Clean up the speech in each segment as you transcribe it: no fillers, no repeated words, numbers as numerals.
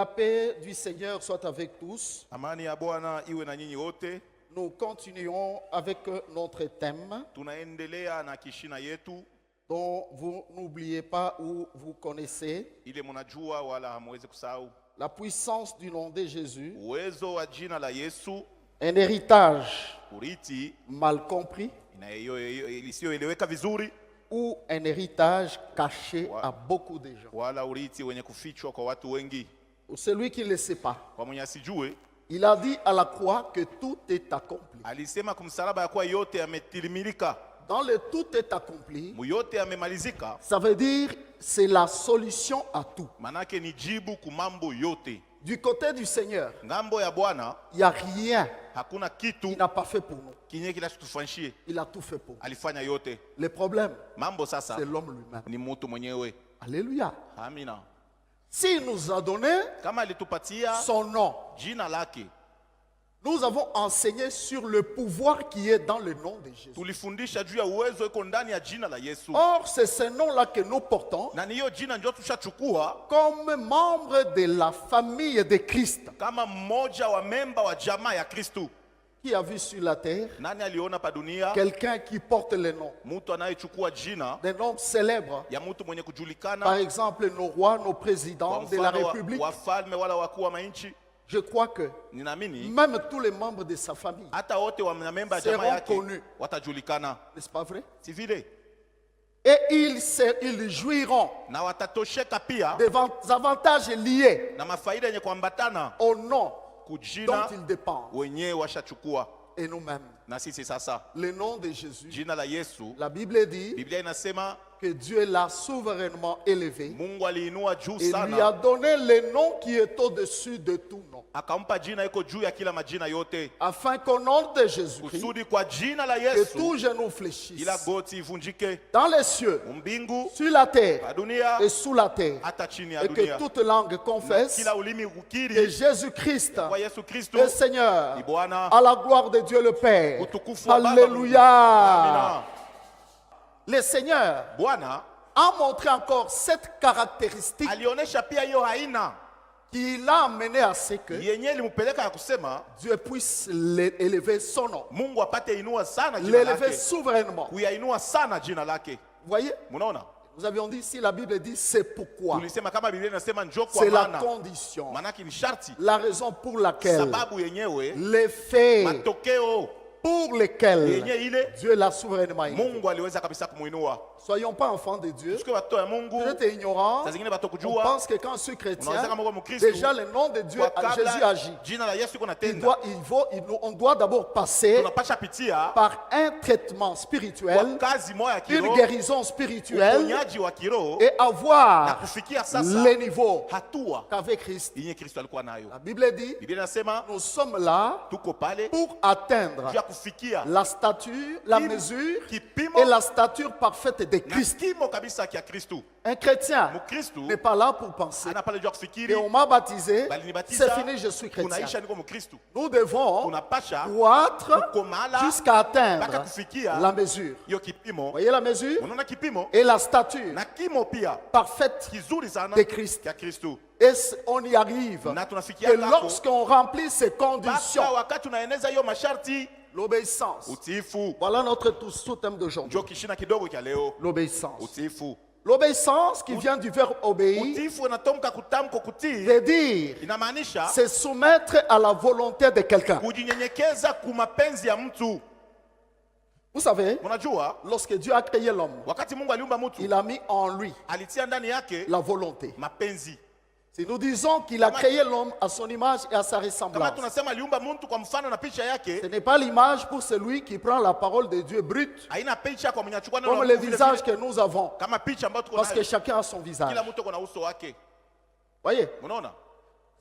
La paix du Seigneur soit avec tous. Amani ya Bwana iwe na nyinyi wote. Nous continuons avec notre thème Tunaendelea na kishina yetu dont vous n'oubliez pas ou vous connaissez. ile mnajua wala hamwezi kusahau. La puissance du nom de Jésus. Uwezo wa jina la Yesu. Un héritage Urithi mal compris isiyoeleweka vizuri ou un héritage caché à beaucoup de gens. wala urithi wenye kufichwa kwa watu wengi. Celui qui ne le sait pas, Kwa mwenye asijue, il a dit à la croix que tout est accompli. alisema kumsalaba ya kuwa yote yametimilika. Dans le tout est accompli, Yote yamemalizika. ça veut dire c'est la solution à tout. Manake ni jibu kumambo yote. Du côté du Seigneur, Ngambo ya Bwana il n'y a rien hakuna qu'il kitu n'a pas fait pour nous. kinye kinachotufanyishie. Il a tout fait pour nous. Alifanya yote. Le problème, Mambo sasa c'est l'homme lui-même. ni mtu mwenyewe. Alléluia. Amina. S'il nous a donné Kama alitupatia son nom, jina lake, nous avons enseigné sur le pouvoir qui est dans le nom de Jésus. tulifundisha juu ya uwezo iko ndani ya jina la Yesu. Or, c'est ce nom-là que nous portons Na niyo jina ndio tushachukua comme membre de la famille de Christ. kama mmoja wa memba wa jamaa ya Kristo. Qui a vu sur la terre Nani aliona pa dunia quelqu'un qui porte le nom mtu anayechukua jina d'un homme célèbre? ya mtu mwenye Par kujulikana, exemple, nos rois, nos kwa présidents de la mfano République. wafalme wala wakuu wa mainchi? Je crois que Ninaamini même tous les membres de sa famille, hata wote wa memba ya seront jamaa yake connus. watajulikana, n'est-ce pas vrai? si vile? Et ils jouiront Na watatosheka pia des avantages liés na mafaida yenye kuambatana au nom dont kujina ils dépendent. wenyewe washachukua. Et nous-mêmes, Na sisi sasa le nom de Jésus, jina la Yesu, la Bible dit Biblia inasema que Dieu l'a souverainement élevé Mungu aliinua juu et lui a sana, donné le nom qui est au-dessus de tout nom. akampa jina iko juu ya kila majina yote, Afin qu'au nom de Jésus-Christ, kusudi kwa jina la que Yesu tout genou fléchisse ila goti ivunjike dans les cieux, mbingu, sur la terre pa dunia, et sous la terre, hata chini ya et que dunia, toute langue na confesse kila ulimi que ukiri Jésus-Christ kwa Yesu Kristo est Seigneur, ni Bwana. à la gloire de Dieu le Père. Utukufu wa Baba. Alléluia. Amina. Le Seigneur Bwana a montré encore cette caractéristique alionyesha pia hiyo haina qui l'a amené à ce que yenye limpeleka ya kusema Dieu puisse élever son nom, Mungu apate inua sana jina l'élever lake, souverainement. kuyainua sana jina lake. Vous voyez, Munaona, nous avions dit, si la Bible dit c'est pourquoi, tulisema kama Biblia inasema njoo kwa c'est la maana, condition, manake ni sharti, la raison pour laquelle, sababu yenyewe, les faits matokeo pour lesquels yenye ile Dieu l'a souverainement élevé. Mungu aliweza kabisa kumuinua. Soyons pas enfants de Dieu. Tusiwe watoto ya Mungu, Vous êtes ignorants. saa zingine On batokujua, pense que quand je suis chrétien, unaweza kama uko Mkristo, déjà le nom de Dieu, kwa Jésus kabla agit. jina la Yesu iko natenda, On doit d'abord passer tunapasha pitia par un traitement kwa spirituel, kazi moja ya une kiroho, guérison spirituelle uponyaji wa kiroho, et na avoir kufikia sasa les niveaux hatua qu'avec Christ. yenye Kristo alikuwa nayo. La Bible dit, Biblia inasema nous sommes là tuko pale pour atteindre juu ya kufikia la stature, la Kim- mesure kipimo et la stature parfaite de na Christ. kimo kabisa kia Kristo. Un chrétien Mkristo n'est pas là pour penser. ana pale juu ya Et kufikiri on m'a baptisé, balinibatiza, c'est fini, je suis chrétien. kunaisha niko Mkristo. Nous devons Tunapasha croître kukomala jusqu'à atteindre mpaka kufikia la mesure. hiyo kipimo. Voyez la mesure Unaona kipimo et la stature na kimo pia parfaite kizuri sana de Christ. kia Kristo, Et on y arrive na que tunafikia kako lorsqu'on remplit ces conditions, mpaka wakati unaeneza hiyo masharti, l'obéissance. utiifu. Voilà notre sous-thème d'aujourd'hui. Ndio kishina kidogo kia leo, L'obéissance. utiifu. L'obéissance qui vient du verbe obéir Utiifu unatomka kutamko kutii, veut dire inamaanisha se soumettre à la volonté de quelqu'un. kujinyenyekeza kumapenzi ya mtu. Vous savez, Unajua, lorsque Dieu a créé l'homme, wakati Mungu aliumba mtu, il a mis en lui alitia ndani yake la volonté. mapenzi. Si nous disons qu'il a créé l'homme à son image et à sa Kama ressemblance, tunasema aliumba mtu kwa mfano na picha ce yake, n'est pas l'image pour celui qui prend la parole de Dieu brute, haina picha kwa mwenye achukua neno comme la le Mungu vile visage vile, que nous avons, kama picha ambayo tuko parce que nayo. chacun a son visage. Kila mtu kuna uso wake. Voyez, Unaona?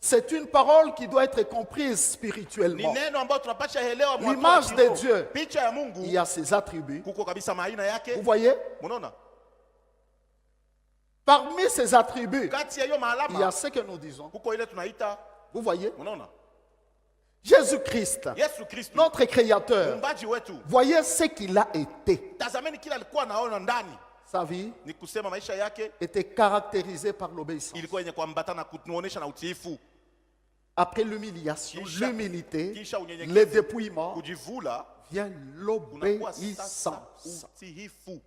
c'est une parole qui doit être comprise Ni spirituellement. neno ambayo tunapasha elewa mwaka wa L'image de kiroho. Dieu. Picha ya Mungu Il y a ses attributs. kuko kabisa maina yake. Vous voyez, Unaona? parmi ses attributs, Kati ya hiyo il y a maalama ce que nous disons. kuko ile tunaita, Vous voyez, unaona? Jésus-Christ, Yesu Kristo, notre Créateur, muumbaji wetu. voyez ce qu'il a été. Tazameni kila alikuwa anaona ndani. Sa vie Ni kusema maisha yake était caractérisée par l'obéissance. ilikuwa yenye kuambatana kutuonesha na utiifu. après l'humiliation, Kisha- l'humilité, kisha unyenyekevu, le dépouillement, kujivula, vient unakuwa sasa l'obéissance. utiifu.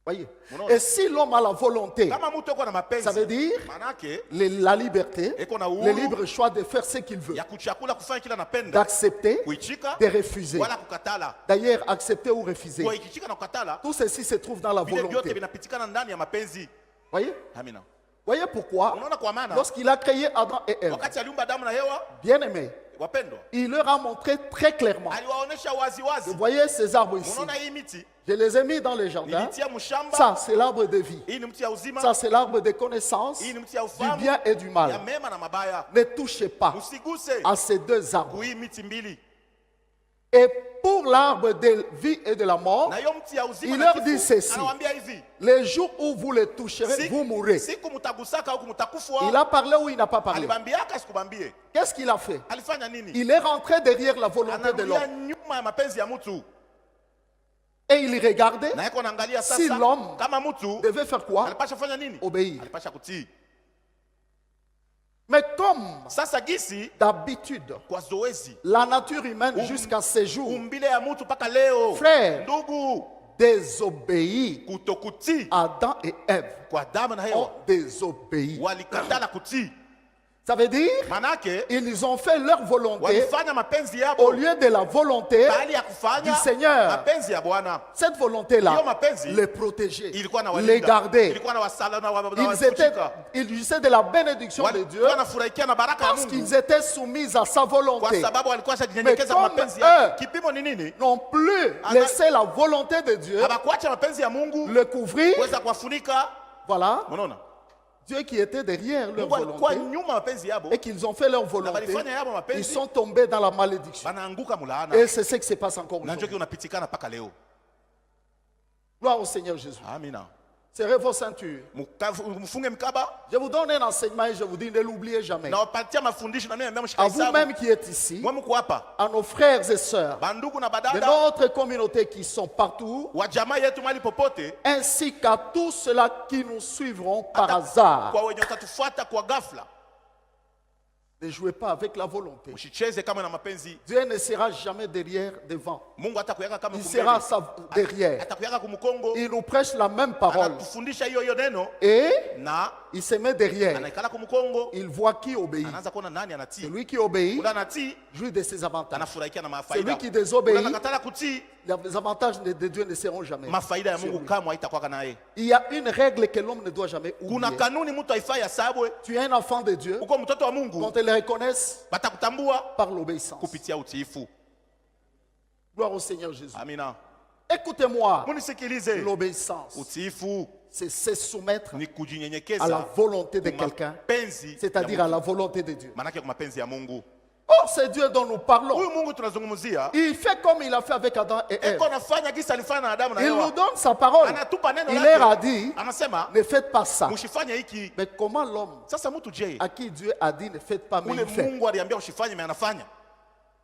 Voyez? Unaona? Et si l'homme a la volonté, Kama mtu yuko na mapenzi, ça veut dire manake la liberté, eko na uhuru le libre choix de faire ce qu'il veut, ya kuchakula kufanya kila napenda, d'accepter, kuichika de refuser. wala kukatala. D'ailleurs, accepter ou refuser, Kwa ikichika na kukatala, tout ceci se trouve dans la vile vyote volonté. vinapitikana ndani ya mapenzi. Voyez? Amina. Voyez pourquoi, Unaona kwa maana lorsqu'il a créé Adam et Ève, wakati aliumba Adamu na Hewa, bien aimés, wapendwa, il leur a montré très clairement. aliwaonesha wazi wazi. Vous voyez ces arbres ici, Unaona hii miti je les ai mis dans les jardins. nilitia mshamba. Ça, c'est l'arbre de vie. Hii ni mti ya uzima, Ça, c'est l'arbre de connaissance hii ni mti ya du ufahamu bien et du ya mal. mema na mabaya. Ne touchez pas Usiguse à ces deux arbres. kuhii miti mbili. Et pour l'arbre de vie et de la mort, Na hiyo mti ya uzima il na leur kifo, dit ceci: anawaambia hivi, les jours où vous les toucherez, vous mourrez. siku mtagusaka au Il mtakufwa. a parlé ou il n'a pas parlé? Alibambiaka sikubambie. Qu'est-ce qu'il a fait? Alifanya nini? Il est rentré derrière la volonté de Anarudia l'homme. nyuma ya mapenzi ya mtu. Et il regardait Na yako naangalia si sasa l'homme kama mtu devait faire quoi? alipasha fanya nini? Obéir. Alipasha kutii. Mais comme Sasa gisi d'habitude, kwa zoezi la nature humaine jusqu'à ces jours umbile ya mtu mpaka leo, Frère. ndugu, désobéit, kutokutii Adam et Ève kwa Adamu na ont Hewa désobéi. walikatala kutii. Ça veut dire Manake ils ont fait leur volonté walifanya mapenzi au yao lieu de la volonté bali ya kufanya du Seigneur. mapenzi ya Bwana. Cette volonté-là, Hiyo mapenzi les protéger, ilikuwa na les walinda, garder. ilikuwa na wasala na Ils jouissaient de la bénédiction de Dieu walikuwa nafurahikia na baraka ya parce Mungu qu'ils étaient soumis à sa kwa volonté. sababu walikuwa shajinyenyekeza kwa Mais comme mapenzi yake. eux Kipimo ni nini? N'ont plus laissé la volonté de Dieu Hawakuacha mapenzi ya Mungu le couvrir. kuweza kuwafunika. Voilà, Unaona, Dieu qui était derrière leur Mungu alikuwa volonté nyuma mapenzi yabo et qu'ils ont fait leur na volonté, walifanya yabo ils mapenzi, sont tombés dans la malédiction. banaanguka mulaana, Et c'est ce qui se passe encore na njoki aujourd'hui. unapitikana mpaka leo. Gloire au Seigneur Jésus. Amina. Serrez vos ceintures. Mfunge mkaba Je vous donne un enseignement et je vous dis ne l'oubliez jamais. na wapatia mafundisho na mimi À mshika hesabu. vous-même qui êtes ici, Mwe mko hapa, à nos frères et sœurs bandugu na de badada notre communauté qui sont partout, wa jamaa yetu mali popote, ainsi qu'à tous ceux-là qui nous suivront par hasard. kwa wenye watatufuata kwa ghafla. Ne jouez pas avec la volonté. Usicheze kama na mapenzi. Dieu ne sera jamais derrière, devant. Mungu atakuyaka kama Il kumbele. sera derrière. Atakuyaka kumkongo. Il nous prêche la même parole. Anatufundisha hiyo neno Et na il se met derrière. anaikala kumkongo. Il voit qui obéit. Anaanza kuona nani anatii. Celui qui obéit Ule anatii jouit de ses avantages. anafurahikia na Celui mafaida. qui désobéit, Ule anakatala kutii, les avantages de Dieu ne seront jamais. mafaida ya sur Mungu lui. kamwe haitakuwa naye. Il y a une règle que l'homme ne doit jamais Kuna oublier. kanuni mtu haifai asabwe. Tu es un enfant de Dieu, Uko mtoto wa Mungu, qu'on te le reconnaisse batakutambua par l'obéissance. kupitia utiifu. Gloire au Seigneur Jésus. Amina. Écoutez-moi, Munisikilize. l'obéissance, Utiifu c'est se soumettre ni à la kujinyenyekeza volonté de kwa quelqu'un, mapenzi, c'est-à-dire à la volonté de Dieu. manake kwa mapenzi ya Mungu. Or, c'est Dieu dont nous parlons. Huyu Mungu tunazungumzia, Il fait comme il a fait avec Adam et Ève. eko nafanya gisa alifanya na Adamu na Il nous Hawa. donne sa parole. Anatupa neno Il leur a lake. dit, Anasema, ne faites pas ça. msifanye hiki. Mais comment l'homme Sasa mtu je, à qui Dieu a dit ne faites pas, mais ule il fait. Mungu aliambia usifanye mais anafanya.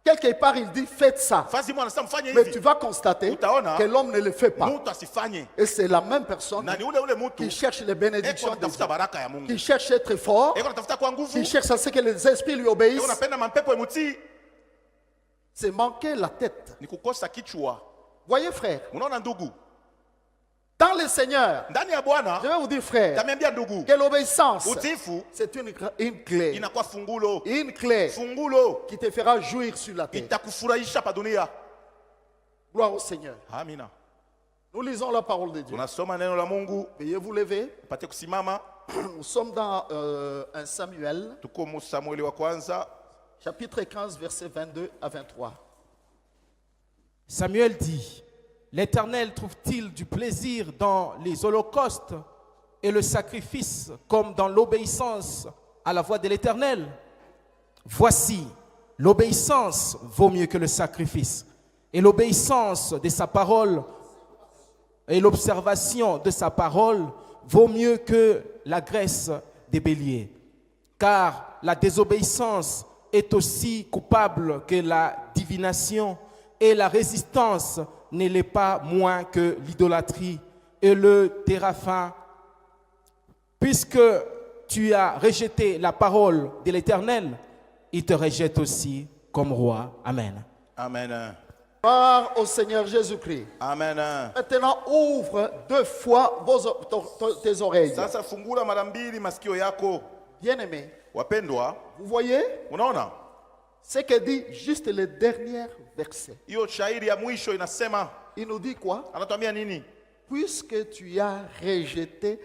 Quelque part, il dit faites ça. Fazi mwana anasema mfanye Mais tu hivi. vas constater Utaona, que l'homme ne le fait pas. Mtu asifanye. Et c'est la même personne Na ni ule mtu qui cherche les eko bénédictions de natafuta Dieu, baraka ya Mungu. qui cherche à être fort, Eko natafuta kwa nguvu. qui cherche à ce que les esprits lui Eko obéissent. napenda mampepo emutii. C'est manquer la tête. Ni kukosa kichwa. Voyez, frère, Unaona ndugu? dans le Seigneur, Ndani ya je Bwana, vais vous dire, frère, tameambia ndugu, que l'obéissance, utiifu c'est une clé. inakuwa fungulo. Une clé Fungulo qui te fera jouir sur la terre. itakufurahisha pa dunia. Gloire au Seigneur. Amina. Nous lisons la parole de Dieu. Tunasoma neno la Mungu, Veuillez vous lever. upate kusimama. Nous sommes dans 1 Samuel, Tuko mu Samueli wa kwanza, chapitre 15, versets 22 à 23. Samuel dit, l'Éternel trouve-t-il du plaisir dans les holocaustes et le sacrifice comme dans l'obéissance à la voix de l'Éternel? Voici, l'obéissance vaut mieux que le sacrifice, et l'obéissance de sa parole et l'observation de sa parole vaut mieux que la graisse des béliers. Car la désobéissance est aussi coupable que la divination, et la résistance ne l'est pas moins que l'idolâtrie et le téraphin. Puisque tu as rejeté la parole de l'Éternel, il te rejette aussi comme roi. Amen. Amen. Gloire au Seigneur Jésus-Christ. Amen. Maintenant, ouvre 2 fois tes oreilles. Sasa fungula mara mbili masikio yako. Bien-aimés, Wapendwa, vous voyez unaona? ce que dit juste le dernier verset. Hiyo shairi ya mwisho inasema, Il nous dit quoi? anatuambia nini? Puisque tu as rejeté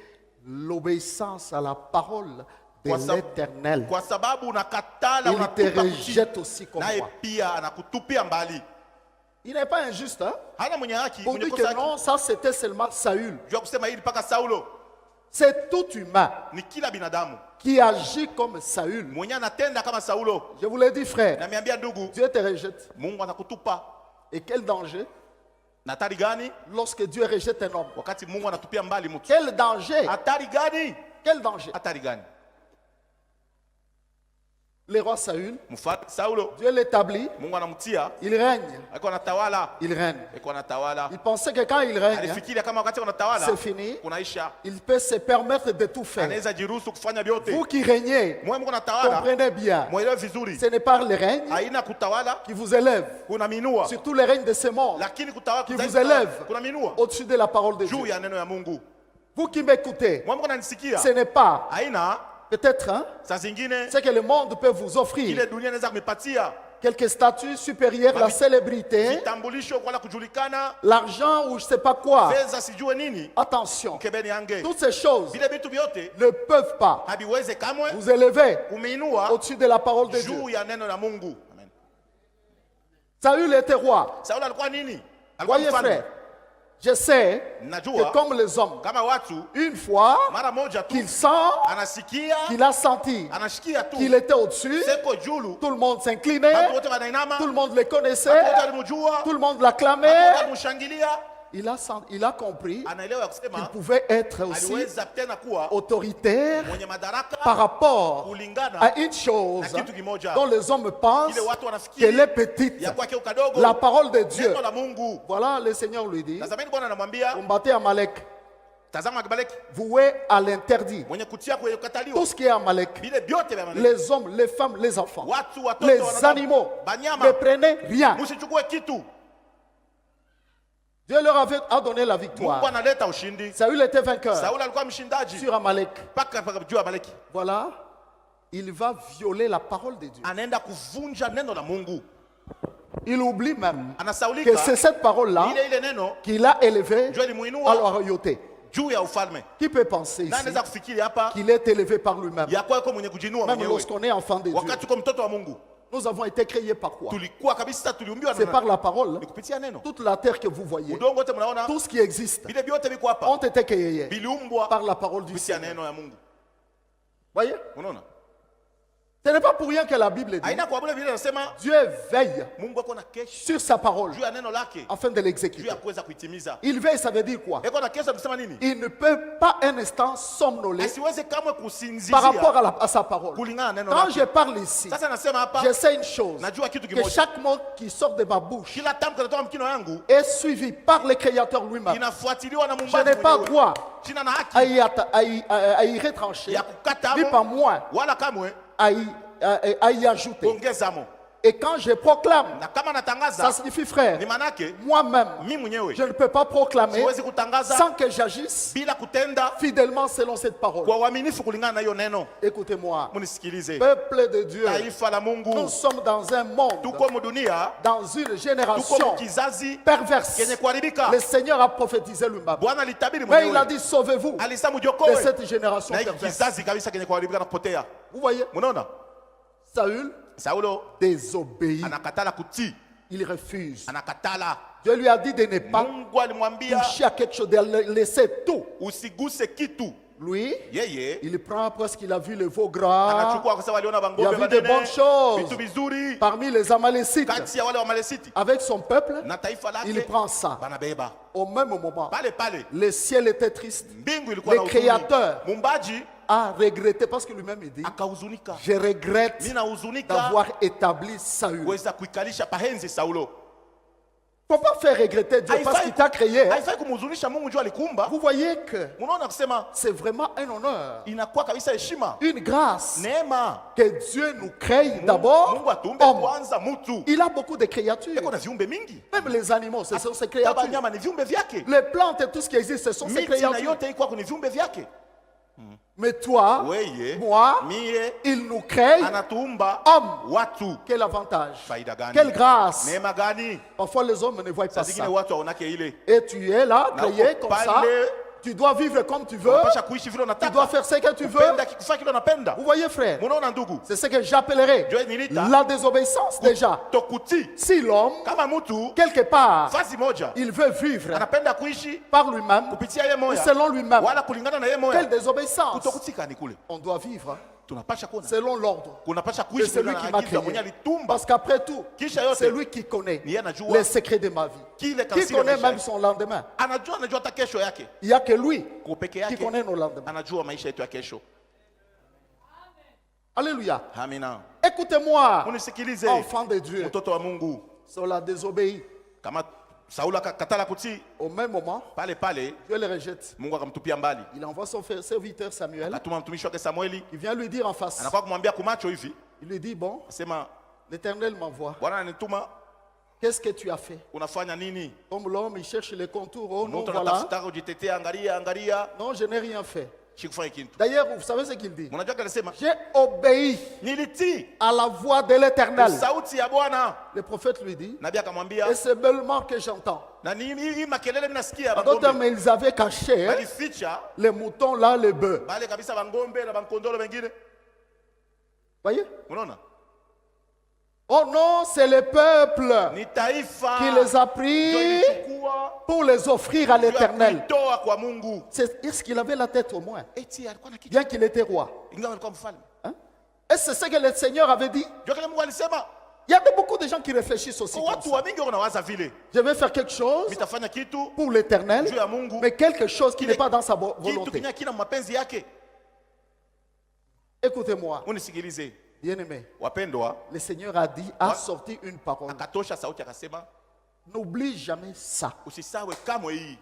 l'obéissance à la parole de l'Éternel, Kwa sababu unakatala, il te unatupa kutii, rejette aussi comme naye moi. pia anakutupia mbali. Il n'est pas injuste, hein? Hana mwenye haki, Pour mwenye dire kosa que haki. non, ça c'était seulement Saül. Jua kusema hili mpaka Saulo, C'est tout humain ni kila binadamu qui agit comme Saül. mwenye anatenda kama Saulo. Je vous l'ai dit, frère, Namiambia ndugu, Dieu te rejette. Mungu anakutupa. Et quel danger Na hatari gani lorsque Dieu rejette un homme? wakati Mungu anatupia mbali mtu? Quel danger? Hatari gani? Quel danger? Hatari gani? Le roi Saül, Mfalme Saulo, Dieu l'établit, Mungu anamtia, il règne, alikuwa anatawala, il règne. alikuwa anatawala. Il pensait que quand il règne, Alifikiria kama wakati anatawala c'est fini, kunaisha, il peut se permettre de tout faire. anaweza jiruhusu kufanya vyote. Vous qui régnez, Mwe Mungu anatawala, comprenez bien, mwelewe vizuri. ce n'est pas le règne Haina kutawala qui vous élève, kunaminua, surtout le règne de ce monde, lakini kutawala qui zaidi vous élève kunaminua au-dessus de la parole de juu Dieu. ya neno ya Mungu. Vous qui m'écoutez, Mwe Mungu ananisikia. ce n'est pas Haina peut-être hein, saa zingine ce que le monde peut vous offrir, ile dunia inaweza kunipatia quelques statuts supérieurs, la célébrité, vitambulisho kwa kujulikana, l'argent ou je ne sais pas quoi. fedha sijue nini, Attention, mkebeni yange. toutes ces choses Vile vitu vyote ne peuvent pas haviweze kamwe vous élever kumeinua au-dessus de la parole de Dieu. juu ya neno la Mungu. Amen. Saül était roi. Saulo alikuwa nini? Alikuwa Voyez mfalme. frère, je sais que Najua comme les hommes, kama watu une fois mara moja tu qu'il sent, anasikia, qu'il a senti anashikia tu qu'il était au-dessus, seko julu, tout le monde s'inclinait, watu wote wanainama, tout le monde le watu connaissait, wote walimjua, tout le monde watu l'acclamait. wote walimshangilia. Il a compris Anaelewa qu'il kusema pouvait être aussi aliweza tena kuwa autoritaire mwenye madaraka par rapport kulingana à une chose na kitu kimoja dont les hommes pensent ile watu qu'elle wanafikiri est petite. ya kwake ukadogo, La parole de Dieu. neno la Mungu. Voilà, le Seigneur lui dit, Tazameni Bwana anamwambia, combattez Amalek, tazama Abimeleki vouez à l'interdit. mwenye kutia kwenye kukataliwa, Tout ce qui est Amalek, vile vyote vya Amaleki, les hommes, les femmes, les enfants, watu, watoto, les wanadamu, animaux, ne banyama, prenez rien. msichukue kitu. Dieu leur a donné la Mungu victoire. analeta ushindi. Saül était vainqueur Sauli alikuwa mshindaji sur Amalek. mpaka juu ya Amaleki. Voilà, il va violer la parole de Dieu. Anaenda kuvunja neno la Mungu, Il oublie même que anasaulika c'est cette parole-là ile neno qu'il a élevée ndio à la limuinua royauté. juu ya ufalme. Qui peut penser Na ici anaweza kufikiri hapa qu'il est élevé par lui-même? ya kwako mwenye kujinua Même mwenyewe, lorsqu'on est enfant de Dieu. wakati uko mtoto wa Mungu. Nous avons été créés par quoi? Tulikuwa kabisa, tuliumbiwa C'est par na la parole. ni kupitia neno. Toute la terre que vous voyez, Udongo wote mnaona, tout ce qui existe, vile vyote viko hapa ont été créés viliumbwa par la parole du kupitia Seigneur. neno ya Mungu. Voyez? Unaona, Ce n'est pas pour rien que la Bible dit haina kwa bure vile anasema Dieu veille Mungu ako na kesho sur sa parole juu ya neno lake, afin de juu l'exécuter. ya kuweza kuitimiza. Il veille, ça veut dire quoi? Eko na kesho kusema nini? Il ne peut pas un instant somnoler Asiweze kamwe par kusinzizia rapport à sa parole. kulingana na neno Quand je lake. parle ici, Sasa nasema hapa, je sais une chose, najua kitu que kimoja, chaque mot qui sort de ma bouche kila tamko linatoka mkino yangu est suivi par le Créateur lui-même. inafuatiliwa na Je Muumbaji n'ai pas mwenyewe. droit Sina na à haki y retrancher, ya kukata ni pas moi wala kamwe à y ajouter. kuongezamo. Et quand je proclame, Na kama ça natangaza signifie, frère, ni manake moi-même, mimi mwenyewe je ne peux pas proclamer siwezi kutangaza sans que j'agisse bila kutenda fidèlement selon cette parole. kwa uaminifu kulingana na hiyo neno. Écoutez-moi, Munisikilize, peuple de Dieu, taifa la nous Mungu, sommes dans un monde, tuko mudunia, dans une tuko génération mukizazi perverse. kenye kuharibika. Le Seigneur a prophétisé lui-même. Bwana alitabiri Mais il a mwenyewe, dit, sauvez-vous alisema de mjiokoe cette génération na hiki perverse. kizazi kabisa kenye kuharibika na kupotea. Vous voyez, Munaona, Saül Saulo désobéit. anakatala kutii, Il refuse. anakatala. Dieu lui a dit de ne pas Mungu alimwambia toucher à quelque chose, de laisser tout. usiguse kitu. Lui, Yeye il prend parce qu'il a vu le veau gras anachukua kwa sababu aliona Il y bangombe avait de bonnes choses. vitu vizuri parmi les Amalécites. kati ya wale wa Malesiti Avec son peuple, na taifa il lake, prend ça. banabeba Au même moment, pale pale. le ciel était triste. Mbingu ilikuwa na Le huzuni. Créateur Mumbaji a regretté parce que lui-même il dit, akahuzunika, je regrette nina huzunika d'avoir établi Saül. kuweza kuikalisha pahenzi Saulo. Faut pas faire regretter Dieu parce qu'il t'a créé. Hein. haifai kumhuzunisha Mungu juu alikumba. Vous voyez que Unaona kusema c'est vraiment un honneur, inakuwa kabisa heshima, une grâce neema que Dieu nous crée d'abord. Mungu atumbe Homme. kwanza mtu. Il a beaucoup de créatures. Eko na viumbe mingi. Même les animaux, ce sont ses Hata créatures. wanyama ni viumbe vyake. Les plantes et tout ce qui existe, ce sont ses Miti na créatures. yote iko ni viumbe vyake. Mais toi, Weye, moi, mie, il nous crée. anatuumba Homme. watu. Quel avantage. Faida gani? Quelle grâce. Neema gani? Parfois les hommes ne voient pas Saa zingine ça. watu haonake ile. Et tu es là, Na créé uko comme ça. pale, Tu dois vivre comme tu veux. unapasha kuishi vile Tu dois unataka. faire ce que tu veux. Kupenda kikufa kile unapenda. Vous voyez, frère, Munaona ndugu? c'est ce que j'appellerais Joe nilita. la désobéissance déjà. Tokuti. Si l'homme, Kama mtu quelque part, fasi moja il veut vivre anapenda kuishi par lui-même, kupitia yeye moya. selon lui-même, Wala kulingana na yeye quelle moya. désobéissance. Kutokutika ni kule. On doit vivre Tunapasha kuona. selon l'ordre Kunapasha de kuishi celui kulingana qui na m'a agizo mwenye créé. alitumba. Parce qu'après tout, Kisha yote. c'est lui qui connaît Ni yeye anajua les secrets de ma vie. kile Qui kansiri connaît maisha même yake. son lendemain. Anajua hata kesho yake. Il n'y a que lui Kwa peke qui yake connaît nos lendemains. anajua maisha yetu ya kesho. Alléluia. Amina. Écoutez-moi, Unisikilize enfant de Dieu. mtoto wa Mungu. Cela désobéit. Kama Sauli akakatala kutii, Au même moment, pale pale Dieu le rejette. Mungu akamtupia mbali. Il envoie son serviteur Samuel. Akatuma mtumishi wake Samueli, Il vient lui dire en face. anakuwa kumwambia kumacho hivi, Il lui dit, bon, asema l'Éternel m'envoie. Bwana ananituma, Qu'est-ce que tu as fait? unafanya nini? Comme l'homme, il cherche les contours. Oh non, Mtu voilà. anatafuta kujitetea, angalia, Non, je n'ai rien fait. sikufanya kitu. D'ailleurs, vous savez ce qu'il dit? Mnajua alisema, J'ai obéi nilitii à la voix de l'Éternel. sauti ya Bwana. Le prophète lui dit, Nabii akamwambia, et c'est bellement que j'entends. na ni hii makelele mimi nasikia En d'autres termes, bangombe. ils avaient caché hein, Balificha les moutons là, les bœufs. bale kabisa bangombe na bankondolo wengine. Voyez? Unaona? Oh non, c'est le peuple Ni taifa qui les a ndio pris ilichukua pour les offrir à juu ya l'Éternel. kuitoa kwa Mungu. Est-ce qu'il avait la tête au moins? Eti alikuwa na kitu. Bien qu'il était roi. Ingawa alikuwa mfalme. Hein? Et c'est ce que le Seigneur avait dit. Jua kile Mungu alisema, Il y a beaucoup de gens qui réfléchissent aussi kwa comme watu ça. wa mingi wanawaza vile. Je vais faire quelque chose Mitafanya kitu pour l'Éternel, juu ya Mungu, mais quelque chose qui Kile- n'est pas dans sa kitu volonté. kinya kina mapenzi yake. Écoutez-moi, Unisikilize bien-aimé. wapendwa, Le Seigneur a dit, a sorti une parole. akatosha sauti akasema, N'oublie jamais ça. usisawe kamwe hii.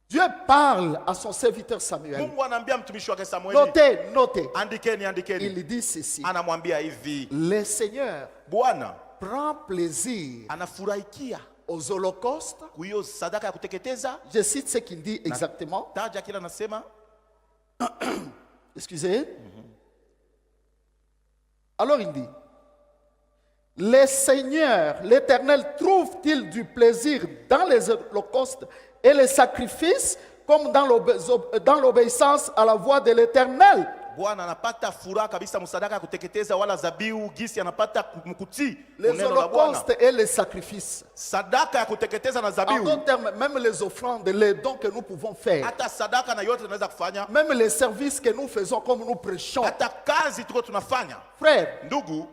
Dieu parle à son serviteur Samuel. Mungu anaambia mtumishi wake Samueli, Notez, notez. andikeni. Il dit ceci. Anamwambia hivi, Le Seigneur Bwana prend plaisir anafurahikia aux holocaustes. hiyo sadaka ya kuteketeza. Je cite ce qu'il dit exactement. Taja kila anasema, Excusez. Alors il dit, le Seigneur, l'Éternel, trouve-t-il du plaisir dans les holocaustes et les sacrifices comme dans l'obéissance à la voix de l'Éternel? Bwana anapata furaha kabisa msadaka ya kuteketeza wala zabiu, gisi anapata mkutii Les neno la Bwana. holocaustes et les sacrifices. Sadaka ya kuteketeza na En zabiu, d'autres termes, même les offrandes, les dons que nous pouvons faire, hata sadaka na yote tunaweza kufanya, même les services que nous faisons comme nous prêchons. hata kazi tuko tunafanya. Frères, Ndugu,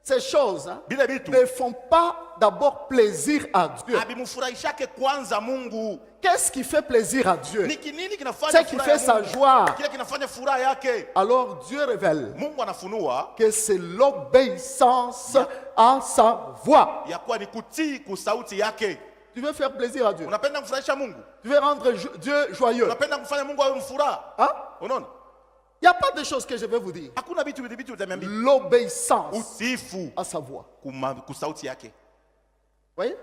ces choses hein, bile vitu ne font pas d'abord plaisir à Dieu. abimfurahishake kwanza Mungu. Qu'est-ce qui fait plaisir à Dieu? Niki nini kinafanya Ce qui furaha fait ya sa Mungu? joie. Kile kinafanya furaha yake. Alors Dieu révèle Mungu anafunua que c'est l'obéissance à sa voix. ya kuwa ni kutii kusauti yake. Tu veux faire plaisir à Dieu. Unapenda kufurahisha Mungu, Tu veux rendre Dieu joyeux. unapenda kufanya Mungu awe mfuraha. Hein? Unaona, Il n'y a pas de choses que je vais vous dire. hakuna vitu vitamiambia L'obéissance utiifu à sa voix. kusauti yake. Voyez?